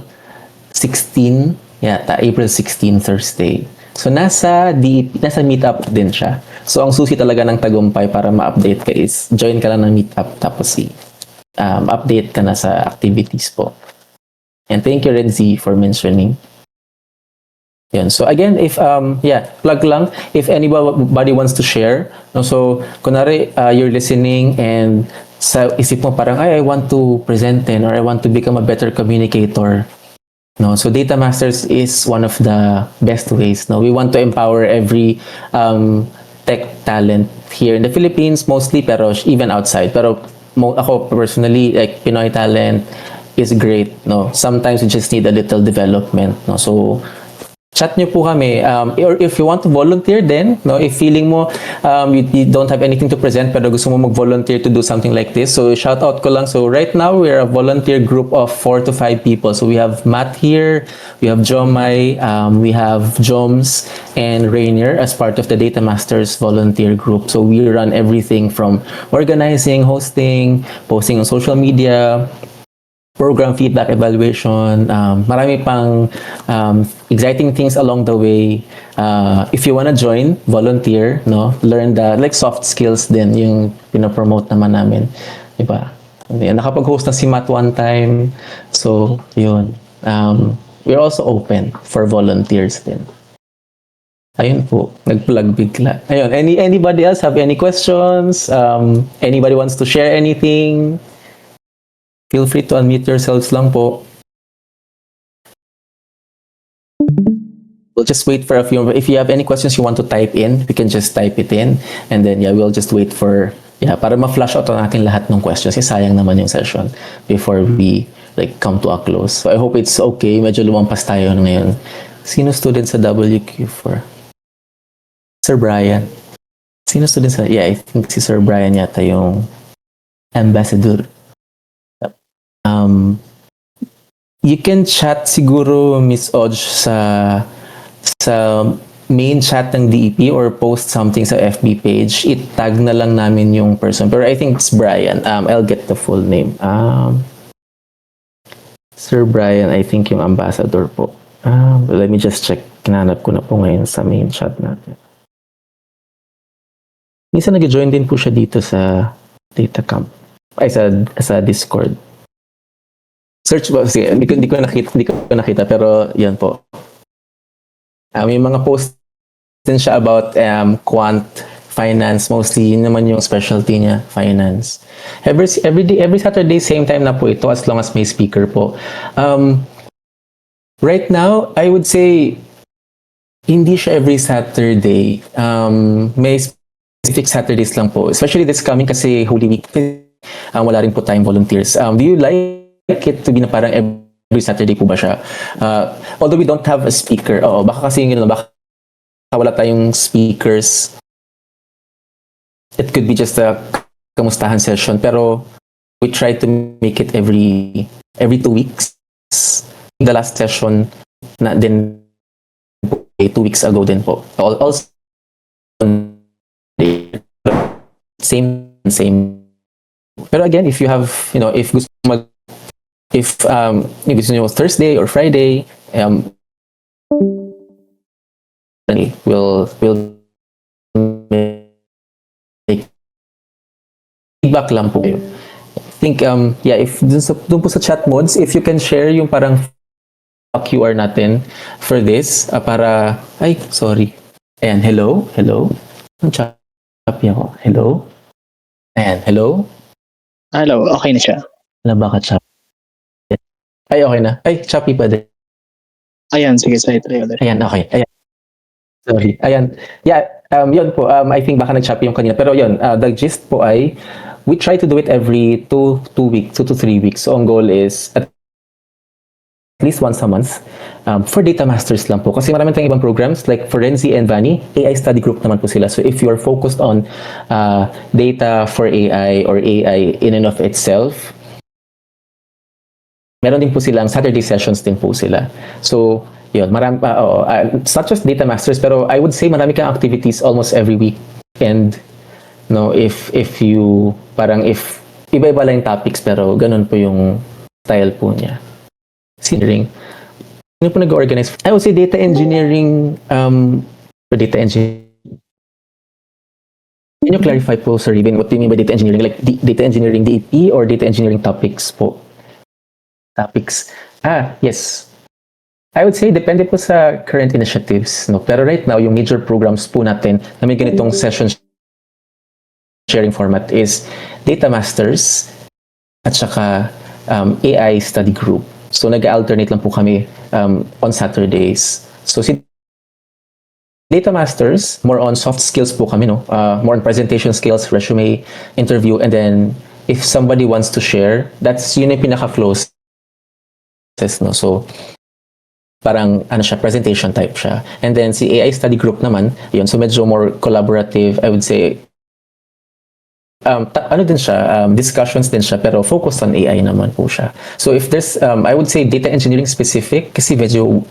A: 16. Yeah, April 16, Thursday. So nasa meetup din siya. So ang susi talaga ng tagumpay para ma-update ka is join ka lang ng meetup tapos update ka na sa activities po. And thank you, Renzi, for mentioning. Yan. So again, if plug lang, if anybody wants to share, no, so kunwari you're listening and sa isip mo parang I want to present then or I want to become a better communicator. No, so Data Masters is one of the best ways. No, we want to empower every tech talent here in the Philippines mostly, pero even outside. Pero ako personally, like Pinoy talent is great, no. Sometimes we just need a little development, no. So chat nyo po kami, or if you want to volunteer then, no, if feeling mo you don't have anything to present pero gusto mo mag-volunteer to do something like this, so shout out ko lang. So right now we're a volunteer group of 4 to 5 people. So we have Matt here, we have Jomai, we have Joms and Rainier as part of the Data Masters volunteer group. So we run everything from organizing, hosting, posting on social media, program feedback, evaluation, marami pang exciting things along the way. If you wanna join, volunteer, no, learn the soft skills din yung pinopromote naman namin, diba? Nakapag-host na si Matt one time, so yun. We're also open for volunteers din. Ayun po, nag-plug bigla. Ayun, anybody else have any questions? Anybody wants to share anything? Feel free to unmute yourselves lang po. We'll just wait for a few. If you have any questions you want to type in, we can just type it in. And then, we'll just wait for, para ma-flash out natin lahat ng questions. Kasi sayang naman yung session before we come to a close. So I hope it's okay. Medyo lumampas tayo ngayon. Sino student sa WQ4? Sir Brian. Sino student sa... I think si Sir Brian yata yung ambassador. You can chat siguro Miss Oj sa main chat ng DEP or post something sa FB page, itag na lang namin yung person. Pero I think it's Brian. I'll get the full name. Sir Brian, I think yung ambassador po. Let me just check. Kinanap ko na po ngayon sa main chat natin. Minsan nag-join din po siya dito sa data camp. Ay, sa Discord. Search po. Sige, hindi ko nakita, pero yan po. May mga posts din siya about quant finance. Mostly, yun naman yung specialty niya, finance. Every Saturday, same time na po ito as long as may speaker po. Right now, I would say, hindi siya every Saturday. May specific Saturdays lang po. Especially this coming kasi Holy Week. Wala rin po tayong volunteers. Do you like it to be na parang every Saturday po ba siya? Although we don't have a speaker. Baka kasi yung baka wala tayong speakers. It could be just a kamustahan session. Pero we try to make it every 2 weeks. The last session na din 2 weeks ago din po. Also same. Pero again, if you have, if gusto nyo Thursday or Friday, we'll make feedback lang po. I think, if dun po sa chat modes, if you can share yung parang QR natin for this, para, sorry. Ayan, hello. Ang choppy ako. Hello. Ayan, hello.
C: Hello, okay na siya.
A: Wala ba ka choppy? Okay na. Choppy pa din.
C: Ayan, sige, try ulit.
A: Ayan, okay. Ayan. Sorry. Ayan. Yeah, yun po. I think baka nag-choppy yung kanina. Pero yun, the gist po ay, we try to do it every 2 to 3 weeks. So, ang goal is at least once a month for data masters lang po. Kasi marami tayong ibang programs like for Renzi and Vani, AI study group naman po sila. So if you are focused on data for AI or AI in and of itself, meron din po silang Saturday sessions din po sila. So, yun, marami it's not just data masters, pero I would say marami kang activities almost every week. And if you if iba-iba lang yung topics pero ganun po yung style po niya. Engineering. Ano po nag-organize? I would say data engineering for data engineering. Can you clarify po, Sir Ruben, what do you mean by data engineering? Like data engineering DEP or data engineering topics po? Topics. Yes. I would say depende po sa current initiatives. Pero right now, yung major programs po natin na may ganitong session sharing format is Data Masters at saka AI Study Group. So nag-alternate lang po kami on Saturdays. So si Data Masters, more on soft skills po kami, more on presentation skills, resume, interview, and then if somebody wants to share, yun yung pinaka-close. So parang presentation type siya. And then si AI Study Group naman, yun, so medyo more collaborative, I would say. Din siya, discussions din siya, pero focused on AI naman po siya. So if there's, I would say data engineering specific, kasi medyo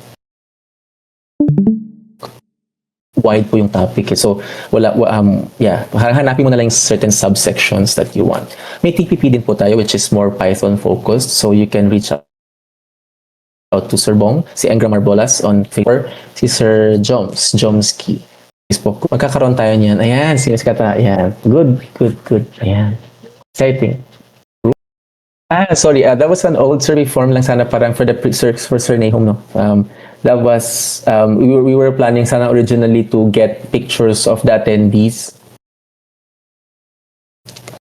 A: wide po yung topic. So hanapin mo na lang certain subsections that you want. May TPP din po tayo, which is more Python focused, so you can reach out to Sir Bong, si Engra Marbolas on Facebook, si Sir Jomski. Facebook. Magkakaroon tayo niyan. Ayan, siniskata. Ayan. Good. Ayan. Exciting. Sorry. That was an old survey form lang sana parang for the for Sir Nahum, no? That was, we were planning sana originally to get pictures of the attendees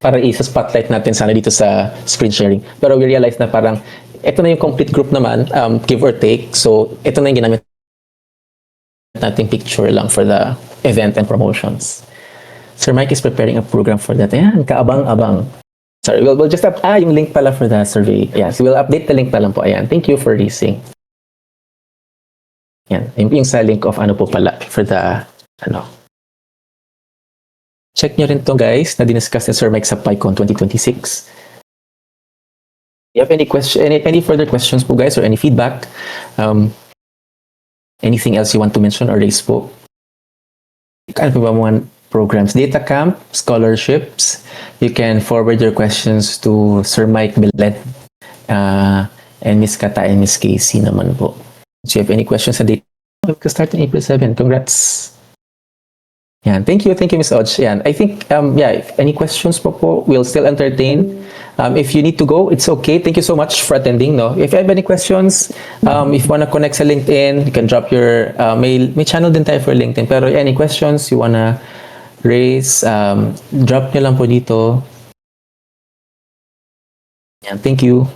A: para isa-spotlight natin sana dito sa screen sharing. Pero we realized na parang ito na yung complete group naman, give or take. So, ito na yung ginamit nating picture lang for the event and promotions. Sir Mike is preparing a program for that. Ayan, kaabang-abang. Sorry, we'll just have, yung link pala for the survey. Yeah, so we'll update the link pa lang po. Ayan, thank you for raising. Yan, yung sa link of po pala for the, Check nyo rin to guys, na diniscuss ni Sir Mike sa PyCon 2026. You have any further questions po guys or any feedback? Anything else you want to mention or raise po? ano pa ba mga programs? Data Camp, scholarships. You can forward your questions to Sir Mike Billet and Miss Kata and Miss Casey naman po. So you have any questions sa data? We can start on April 7. Congrats. Yan. Thank you, Miss Odge. Yan. I think, if any questions po, we'll still entertain. If you need to go, it's okay. Thank you so much for attending. No, if you have any questions, if you wanna connect sa LinkedIn, you can drop your mail. May channel din tayo for LinkedIn. Pero any questions you wanna raise, drop nyo lang po dito. Yan. Thank you.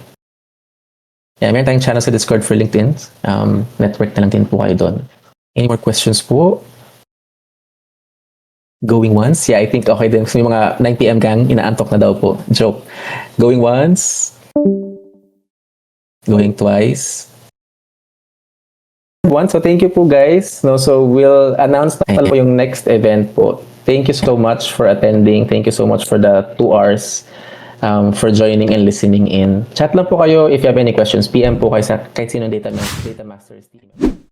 A: Yeah, meron tayong channel sa Discord for LinkedIn. Network na lang din po kayo doon. Any more questions po? Going once? Yeah, I think okay din. So yung mga 9 PM gang, inaantok na daw po. Joke. Going once. Going twice. Once. So thank you po guys. No, so we'll announce na pala po yung next event po. Thank you so much for attending. Thank you so much for the 2 hours for joining and listening in. Chat lang po kayo if you have any questions. PM po kayo sa kahit sino Data Masters team.